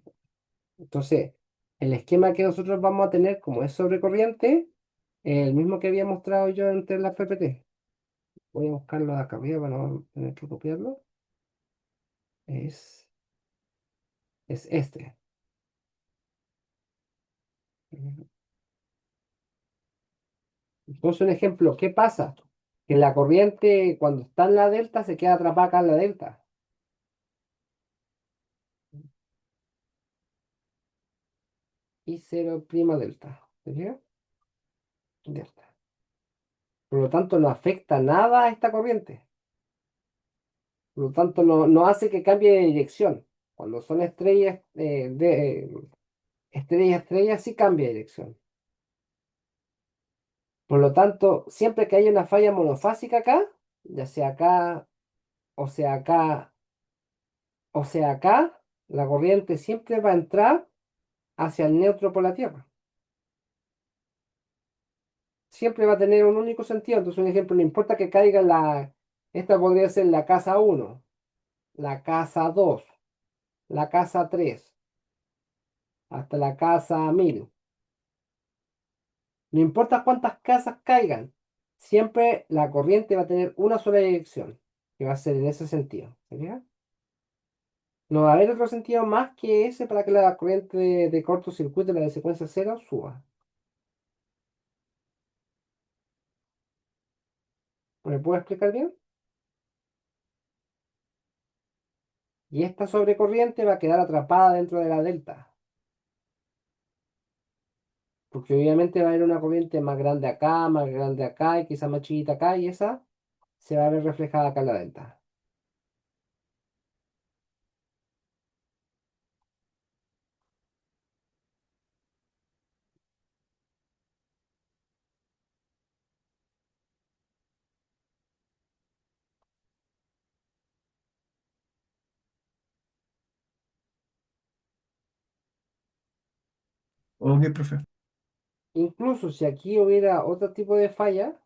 Speaker 1: Entonces, el esquema que nosotros vamos a tener, como es sobre corriente, es el mismo que había mostrado yo entre las PPT. Voy a buscarlo de acá arriba para no tener que copiarlo. Es, es este. Entonces, un ejemplo, ¿qué pasa? Que la corriente, cuando está en la delta, se queda atrapada acá en la delta. Y cero prima delta. ¿Se fija? Delta. Por lo tanto, no afecta nada a esta corriente. Por lo tanto, no hace que cambie de dirección. Cuando son estrellas, estrella, sí cambia de dirección. Por lo tanto, siempre que haya una falla monofásica acá, ya sea acá, o sea acá, o sea acá, la corriente siempre va a entrar hacia el neutro por la Tierra. Siempre va a tener un único sentido. Entonces, un ejemplo, no importa que caiga Esta podría ser la casa uno, la casa 2, la casa 3, hasta la casa 1000. No importa cuántas casas caigan, siempre la corriente va a tener una sola dirección, que va a ser en ese sentido. ¿Se fija? No va a haber otro sentido más que ese para que la corriente de cortocircuito, la de secuencia cero, suba. ¿Me puedo explicar bien? Y esta sobrecorriente va a quedar atrapada dentro de la delta. Porque obviamente va a haber una corriente más grande acá y quizá más chiquita acá, y esa se va a ver reflejada acá en la delta.
Speaker 2: Ok, profe.
Speaker 1: Incluso si aquí hubiera otro tipo de falla,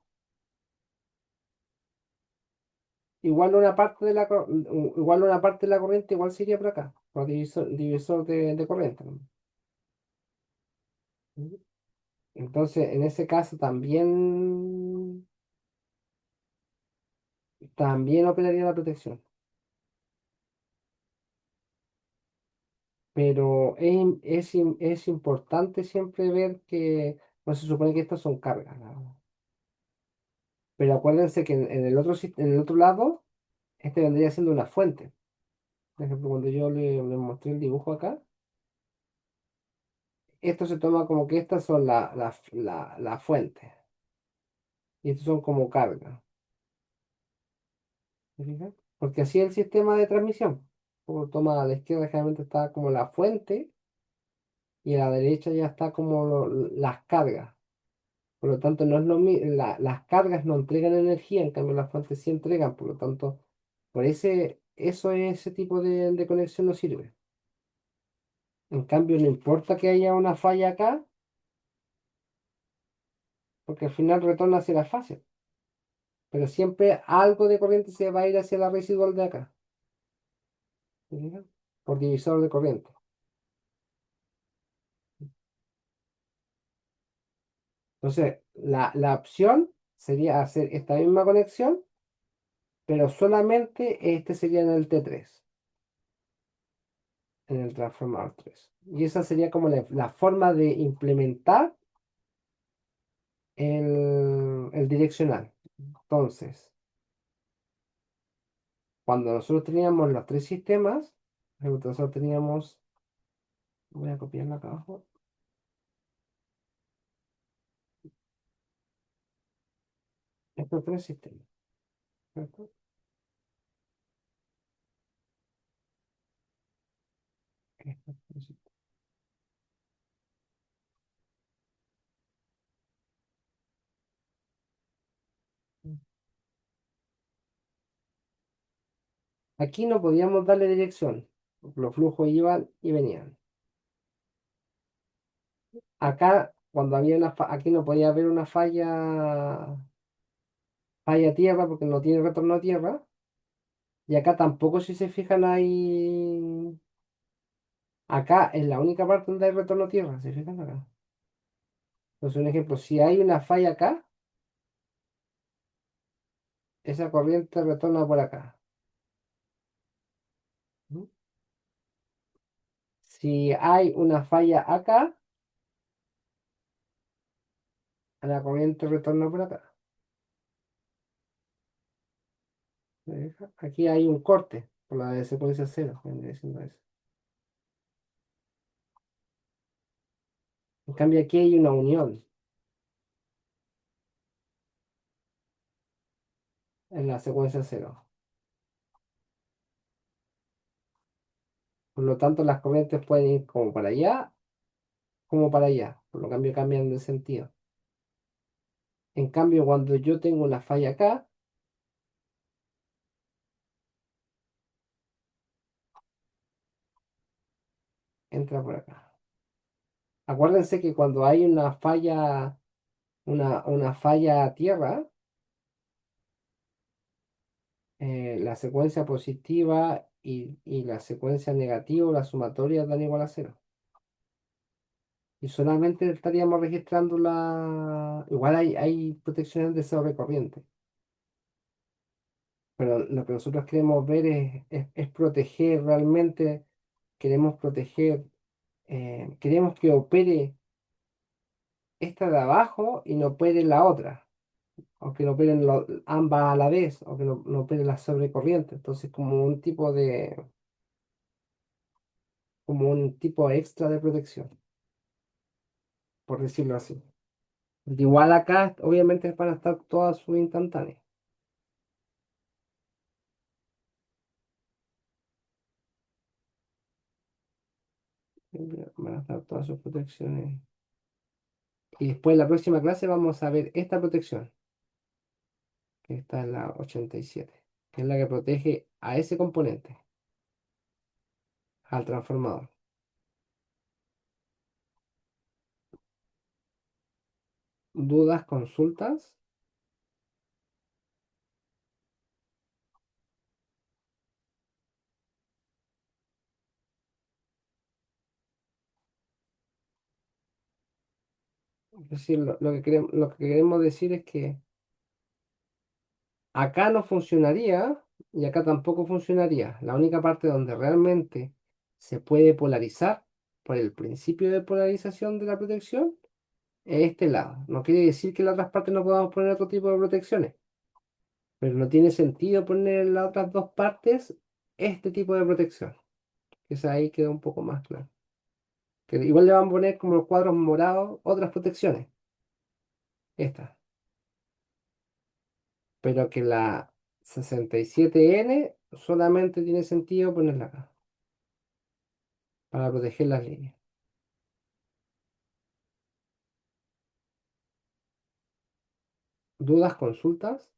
Speaker 1: igual una parte de la corriente igual sería por acá, por divisor de corriente, ¿no? Entonces, en ese caso también operaría la protección. Pero es importante siempre ver que no se supone que estas son cargas, ¿no? Pero acuérdense que en el otro lado, este vendría siendo una fuente. Por ejemplo, cuando yo le mostré el dibujo acá, esto se toma como que estas son la fuente. Y estos son como cargas. ¿Se fijan? Porque así es el sistema de transmisión. Como toma a la izquierda generalmente está como la fuente y a la derecha ya está como las cargas. Por lo tanto, no es las cargas no entregan energía, en cambio las fuentes sí entregan. Por lo tanto, ese tipo de conexión no sirve. En cambio, no importa que haya una falla acá, porque al final retorna hacia la fase. Pero siempre algo de corriente se va a ir hacia la residual de acá. ¿Se fijan? Por divisor de corriente. Entonces, la opción sería hacer esta misma conexión, pero solamente este sería en el T3, en el transformador 3. Y esa sería como la forma de implementar el direccional. Entonces, cuando nosotros teníamos los tres sistemas, por ejemplo, nosotros teníamos, voy a copiarlo acá abajo, estos tres sistemas, ¿cierto? Estos tres sistemas. Aquí no podíamos darle dirección, porque los flujos iban y venían. Acá, cuando había aquí no podía haber una falla tierra, porque no tiene retorno a tierra. Y acá tampoco, si se fijan, acá es la única parte donde hay retorno a tierra, ¿se fijan acá? Entonces, un ejemplo, si hay una falla acá, esa corriente retorna por acá. ¿Mm? Si hay una falla acá, la corriente retorna por acá. ¿Se fija? Aquí hay un corte por la de secuencia cero, vendría siendo eso. En cambio, aquí hay una unión en la secuencia cero. Por lo tanto, las corrientes pueden ir como para allá, como para allá. Por lo cambio, cambian de sentido. En cambio, cuando yo tengo una falla acá, entra por acá. Acuérdense que cuando hay una falla a tierra, la secuencia positiva y la secuencia negativa o la sumatoria dan igual a cero. Y solamente estaríamos registrando la... Igual hay protecciones de sobrecorriente, pero lo que nosotros queremos ver es proteger realmente, queremos proteger, queremos que opere esta de abajo y no opere la otra, o que no operen ambas a la vez, o que no opere la sobrecorriente. Entonces, como un tipo extra de protección, por decirlo así. Igual acá, obviamente, van a estar todas subinstantáneas. Van a estar todas sus protecciones. Y después en la próxima clase vamos a ver esta protección, que está en la 87, que es la que protege a ese componente, al transformador. ¿Dudas, consultas? Es decir, lo que queremos decir es que acá no funcionaría y acá tampoco funcionaría. La única parte donde realmente se puede polarizar por el principio de polarización de la protección es este lado. No quiere decir que en las otras partes no podamos poner otro tipo de protecciones, pero no tiene sentido poner en las otras dos partes este tipo de protección. Esa ahí queda un poco más claro. Que igual le van a poner como los cuadros morados otras protecciones. Estas. Pero que la 67N solamente tiene sentido ponerla acá, para proteger las líneas. ¿Dudas, consultas?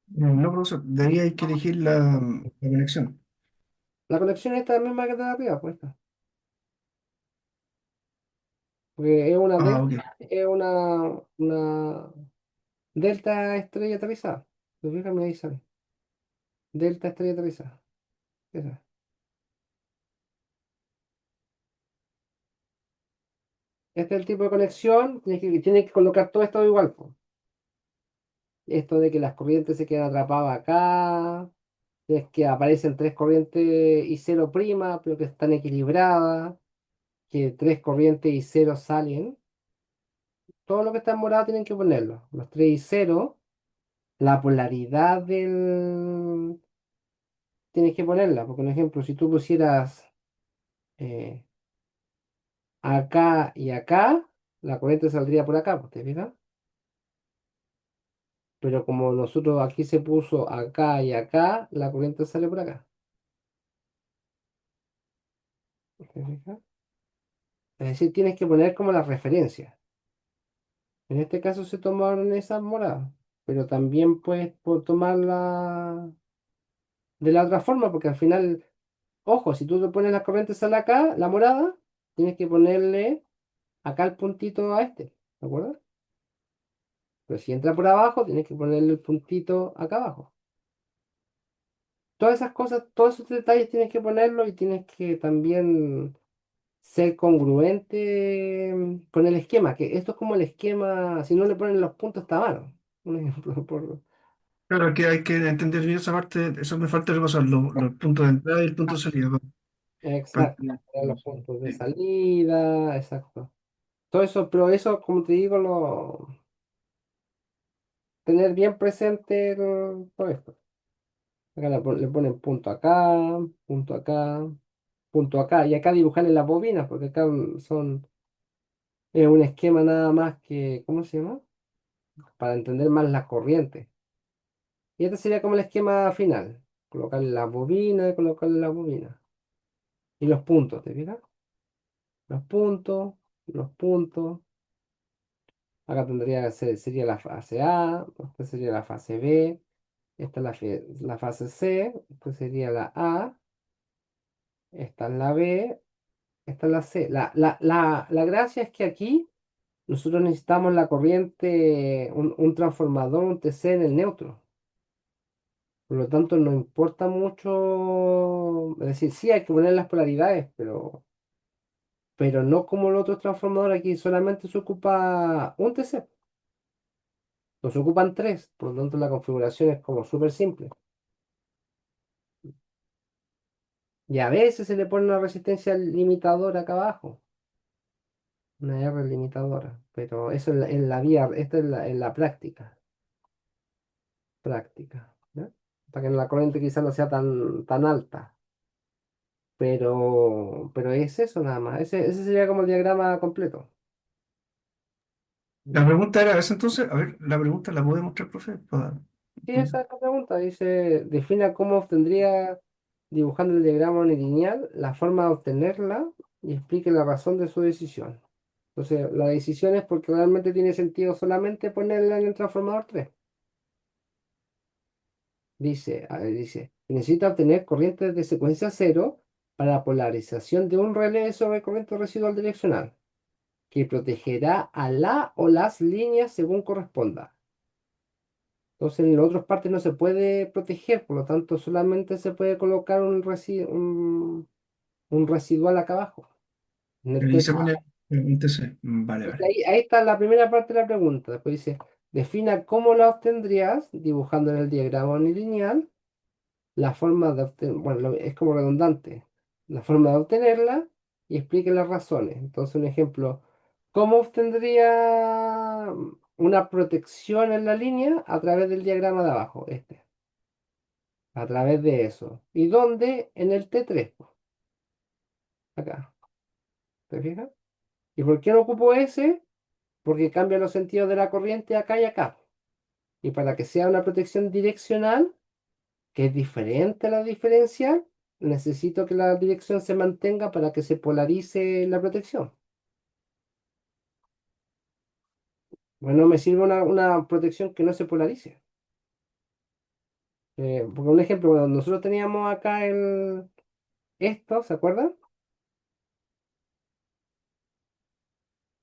Speaker 2: No, profesor, de ahí hay que elegir la conexión.
Speaker 1: La conexión esta es la misma que está de arriba, pues esta. Porque es una
Speaker 2: Ah,
Speaker 1: delta,
Speaker 2: ok.
Speaker 1: es una delta estrella aterrizada. ¿Te fijas? Mira, ahí sale. Delta estrella aterrizada. Esa. Este es el tipo de conexión. Tienes que colocar todo esto igual, pues. Esto de que las corrientes se quedan atrapadas acá. Es que aparecen tres corrientes y cero prima, pero que están equilibradas. Que tres corrientes y cero salen. Todo lo que está en morado tienen que ponerlo. Los 3 y cero. La polaridad del... Tienes que ponerla. Porque, por ejemplo, si tú pusieras eh, acá y acá, la corriente saldría por acá, pues, ¿te fijas? Pero como nosotros aquí se puso acá y acá, la corriente sale por acá. ¿Te fijas? Es decir, tienes que poner como la referencia. En este caso se tomaron esas moradas, pero también puedes tomarla de la otra forma, porque al final, ojo, si tú te pones las corrientes sale acá, la morada, tienes que ponerle acá el puntito a este, ¿de acuerdo? Pero si entra por abajo, tienes que ponerle el puntito acá abajo. Todas esas cosas, todos esos detalles tienes que ponerlo y tienes que también ser congruente con el esquema, que esto es como el esquema, si no le ponen los puntos está malo. Un ejemplo,
Speaker 2: Claro, que hay que entender bien esa parte, eso me falta repasar, los puntos de entrada y el punto de salida.
Speaker 1: exacto, los puntos de
Speaker 2: Sí.
Speaker 1: salida, exacto. Todo eso, pero eso, como te digo, tener bien presente todo esto. Acá le ponen punto acá, punto acá, y acá dibujarle las bobinas, porque acá es un esquema nada más que, ¿cómo se llama? Para entender más las corrientes. Y este sería como el esquema final. Colocarle la bobina y colocarle la bobina. Y los puntos, ¿te fijas? Los puntos, los puntos. Acá tendría que ser, sería la fase A, esta sería la fase B, esta es la fase C, esta sería la A, esta es la B, esta es la C. La gracia es que aquí nosotros necesitamos la corriente, un transformador, un TC en el neutro. Por lo tanto, no importa mucho, es decir, sí hay que poner las polaridades, pero no como los otros transformadores, aquí solamente se ocupa un TC, no se ocupan tres, por lo tanto la configuración es como súper simple. Y a veces se le pone una resistencia limitadora acá abajo, una R limitadora, pero eso en la vía, esto en la práctica, ¿ya? Para que la corriente quizás no sea tan alta, pero es eso nada más, ese sería como el diagrama completo.
Speaker 2: La
Speaker 1: ¿Ya?
Speaker 2: pregunta era esa entonces, a ver, la pregunta la puede mostrar, profe.
Speaker 1: Sí, esa es la pregunta. Dice, defina cómo obtendría, dibujando el diagrama unilineal, la forma de obtenerla y explique la razón de su decisión. Entonces, la decisión es porque realmente tiene sentido solamente ponerla en el transformador 3. Dice, a ver, dice, necesita obtener corrientes de secuencia cero para la polarización de un relé sobre corriente residual direccional, que protegerá a la o las líneas según corresponda. Entonces, en las otras partes no se puede proteger, por lo tanto, solamente se puede colocar un residual acá abajo. En el
Speaker 2: Ahí
Speaker 1: test.
Speaker 2: se pone un TC. Vale,
Speaker 1: Entonces,
Speaker 2: vale.
Speaker 1: ahí está la primera parte de la pregunta. Después dice, defina cómo la obtendrías, dibujando en el diagrama unilineal la forma de obtener, bueno, es como redundante, la forma de obtenerla y explique las razones. Entonces, un ejemplo, ¿cómo obtendría una protección en la línea? A través del diagrama de abajo, a través de eso. ¿Y dónde? En el T3, po, acá, ¿te fijas? ¿Y por qué no ocupo ese? Porque cambia los sentidos de la corriente acá y acá. Y para que sea una protección direccional, que es diferente a la diferencial, necesito que la dirección se mantenga para que se polarice la protección. Bueno, me sirve una protección que no se polarice. Porque un ejemplo, cuando nosotros teníamos acá esto, ¿se acuerdan?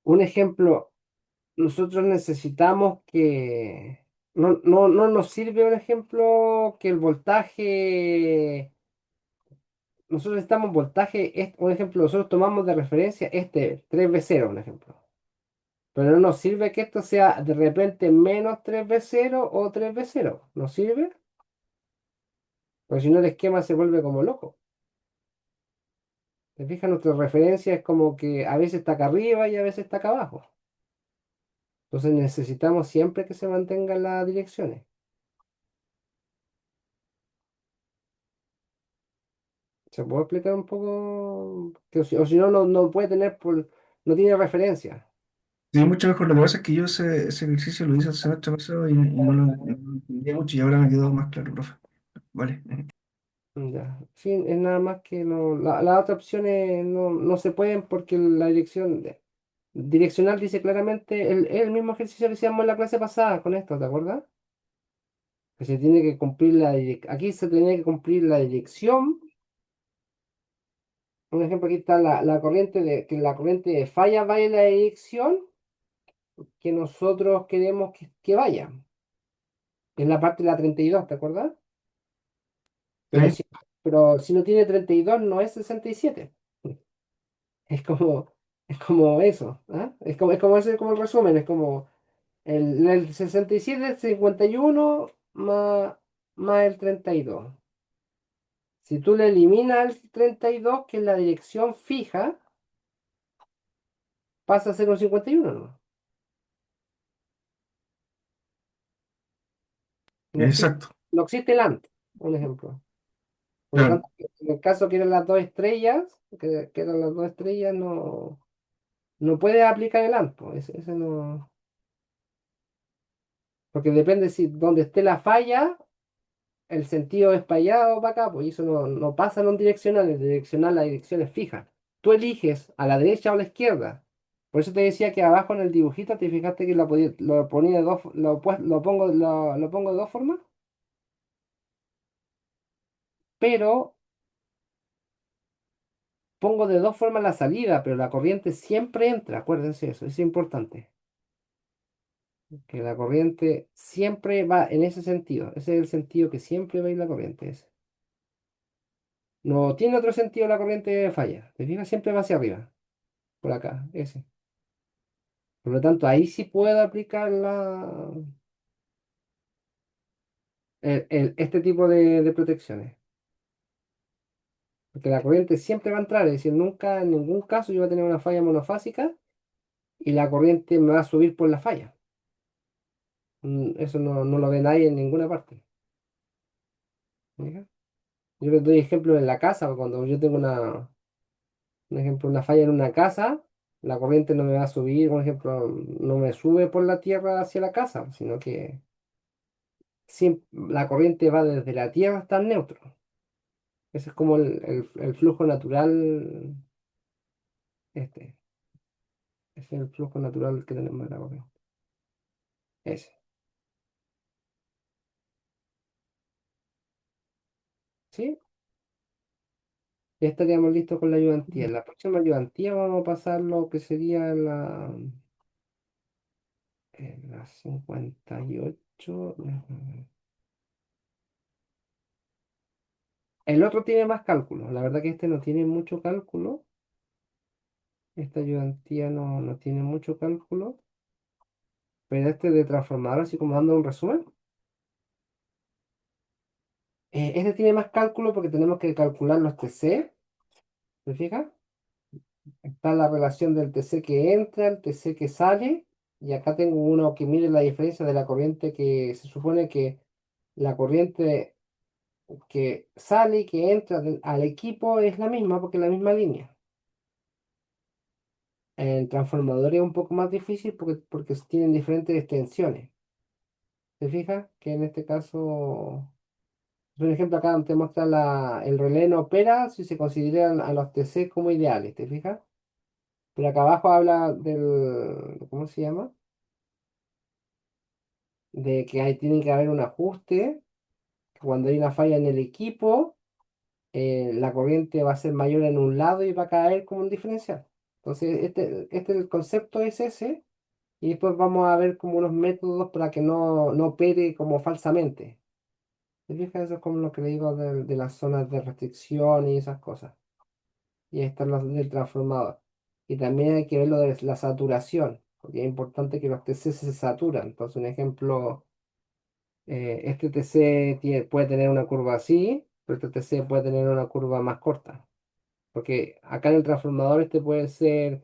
Speaker 1: Un ejemplo, nosotros necesitamos que... No nos sirve un ejemplo que el voltaje... Nosotros necesitamos voltaje, un ejemplo, nosotros tomamos de referencia este 3V0, un ejemplo. Pero no nos sirve que esto sea de repente menos 3V0 o 3V0. ¿Nos sirve? Porque si no el esquema se vuelve como loco. ¿Te fijas? Nuestra referencia es como que a veces está acá arriba y a veces está acá abajo. Entonces necesitamos siempre que se mantengan las direcciones. ¿Se puede explicar un poco? O si no, no puede tener, no tiene referencia.
Speaker 2: Sí, mucho mejor. Lo que pasa es que yo ese ejercicio lo hice el semestre pasado y no lo entendía mucho y ahora me quedó más claro, profe. Vale.
Speaker 1: Ya. Sí, es nada más que no, las otras opciones no se pueden porque la direccional dice claramente el mismo ejercicio que hacíamos en la clase pasada con esto, ¿te acuerdas? Que se tiene que cumplir aquí se tiene que cumplir la dirección. Un ejemplo, aquí está la corriente que la corriente de falla vaya en la dirección que nosotros queremos que vaya. En la parte de la 32, ¿te acuerdas? Pero
Speaker 2: Sí,
Speaker 1: si, pero si no tiene 32 no es 67. Es como eso, ¿ah? Es como ese como el resumen, es como el 67 es 51 más el 32. Si tú le eliminas el 32, que es la dirección fija, pasa a ser un 51, ¿no? No existe,
Speaker 2: exacto.
Speaker 1: no existe el antes, un ejemplo. Por lo
Speaker 2: Claro.
Speaker 1: tanto, en el caso que eran las dos estrellas, que eran las dos estrellas, no puedes aplicar el ANT, po, ese no, porque depende si donde esté la falla, el sentido es para allá o para acá, pues y eso no pasa en un direccional, en el direccional la dirección es fija. Tú eliges a la derecha o a la izquierda. Por eso te decía que abajo en el dibujito te fijaste que lo ponía de dos, lo pongo de dos formas, pero pongo de dos formas la salida, pero la corriente siempre entra, acuérdense eso, es importante. Que la corriente siempre va en ese sentido. Ese es el sentido que siempre va a ir la corriente. Ese. No tiene otro sentido la corriente falla. ¿Te fijas? Siempre va hacia arriba. Por acá. Ese. Por lo tanto, ahí sí puedo aplicar este tipo de protecciones. Porque la corriente siempre va a entrar. Es decir, nunca, en ningún caso, yo voy a tener una falla monofásica y la corriente me va a subir por la falla. Eso no lo ve nadie en ninguna parte. ¿Fija? Yo les doy ejemplo en la casa, cuando yo tengo un ejemplo, una falla en una casa, la corriente no me va a subir, por ejemplo, no me sube por la tierra hacia la casa, sino que la corriente va desde la tierra hasta el neutro. Ese es como el flujo natural, este, ese es el flujo natural que tenemos de la corriente. Ese. ¿Sí? Ya estaríamos listos con la ayudantía. En la próxima ayudantía vamos a pasar lo que sería la 58. El otro tiene más cálculo. La verdad que este no tiene mucho cálculo. Esta ayudantía no tiene mucho cálculo. Pero este de transformador, así como dando un resumen. Este tiene más cálculo porque tenemos que calcular los TC. ¿Te fijas? Está la relación del TC que entra, el TC que sale. Y acá tengo uno que mide la diferencia de la corriente que se supone que la corriente que sale y que entra al equipo es la misma porque es la misma línea. El transformador es un poco más difícil porque tienen diferentes extensiones. ¿Te fijas? Que en este caso, por ejemplo, acá te muestra el relé no opera si se consideran a los TC como ideales. ¿Te fijas? Pero acá abajo habla ¿cómo se llama? De que tiene que haber un ajuste, que cuando hay una falla en el equipo, la corriente va a ser mayor en un lado y va a caer como un diferencial. Entonces, el concepto es ese. Y después vamos a ver como unos métodos para que no opere como falsamente. ¿Te fijas? Eso es como lo que le digo de las zonas de restricción y esas cosas. Y ahí están los del transformador. Y también hay que ver lo de la saturación, porque es importante que los TC se saturan. Entonces, un ejemplo, este TC puede tener una curva así, pero este TC puede tener una curva más corta. Porque acá en el transformador este puede ser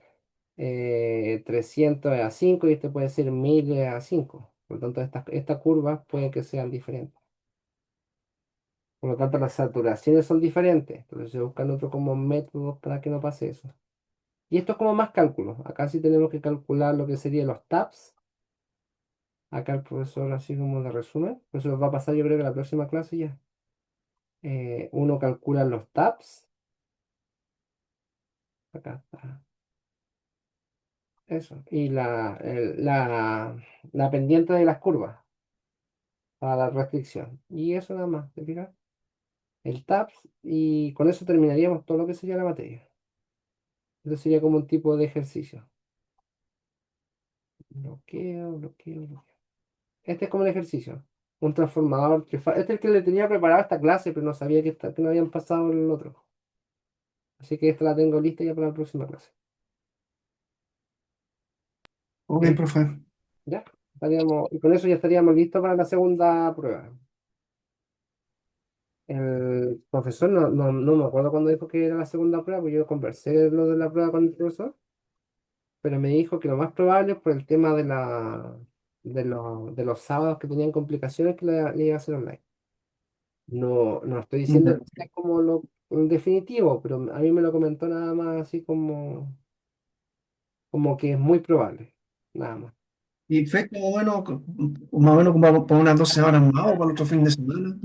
Speaker 1: 300 a 5 y este puede ser 1000 a 5. Por lo tanto, estas curvas pueden que sean diferentes. Por lo tanto, las saturaciones son diferentes. Entonces se buscan otros como métodos para que no pase eso. Y esto es como más cálculos. Acá sí tenemos que calcular lo que serían los TAPS. Acá el profesor así como de resumen. Eso nos va a pasar yo creo que la próxima clase ya. Uno calcula los TAPS. Acá está. Eso. Y la pendiente de las curvas para la restricción. Y eso nada más. ¿Te fijas? El TAPS y con eso terminaríamos todo lo que sería la materia. Eso sería como un tipo de ejercicio. Bloqueo, bloqueo, bloqueo. Este es como el ejercicio. Un transformador Este es el que le tenía preparado esta clase, pero no sabía que no habían pasado el otro. Así que esta la tengo lista ya para la próxima clase.
Speaker 2: Ok,
Speaker 1: ¿Sí?
Speaker 2: profe.
Speaker 1: ¿Ya? Y con eso ya estaríamos listos para la segunda prueba. El profesor, no me acuerdo cuándo dijo que era la segunda prueba, porque yo conversé lo de la prueba con el profesor. Pero me dijo que lo más probable por el tema de los sábados que tenían complicaciones que le iba a hacer online. No estoy diciendo
Speaker 2: Ya.
Speaker 1: que sea como lo definitivo, pero a mí me lo comentó nada más así como que es muy probable, nada más.
Speaker 2: Y fecha más o menos como para unas 2 semanas más o para el otro fin de semana.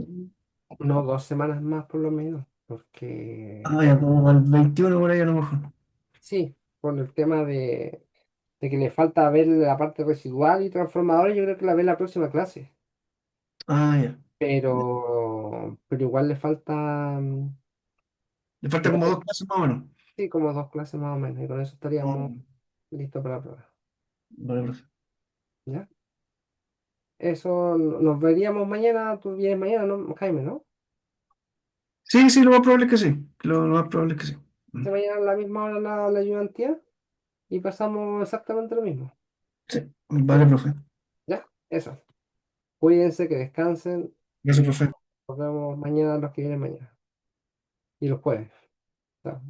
Speaker 1: No, 2 semanas más por lo menos,
Speaker 2: Ah,
Speaker 1: porque
Speaker 2: ya, como para el 21 por ahí a lo mejor.
Speaker 1: sí, por el tema de que le falta ver la parte residual y transformadora, yo creo que la ve en la próxima clase.
Speaker 2: Ah, ya.
Speaker 1: Pero igual le falta.
Speaker 2: Le falta como 2 clases más o menos.
Speaker 1: Sí, como 2 clases más o menos, y con eso estaríamos
Speaker 2: No,
Speaker 1: listos para la prueba.
Speaker 2: vale, profe.
Speaker 1: ¿Ya? Eso nos veríamos mañana, tú vienes mañana, ¿no, Jaime, no?
Speaker 2: Sí, sí, lo más probable es que sí. Lo más probable es que sí. Mm.
Speaker 1: Se mañana a la misma hora la ayudantía y pasamos exactamente lo mismo.
Speaker 2: Sí, vale, profe.
Speaker 1: ¿Ya? Eso. Cuídense, que descansen.
Speaker 2: Gracias, profe.
Speaker 1: Nos vemos mañana los que vienen mañana. Y los jueves. Chao.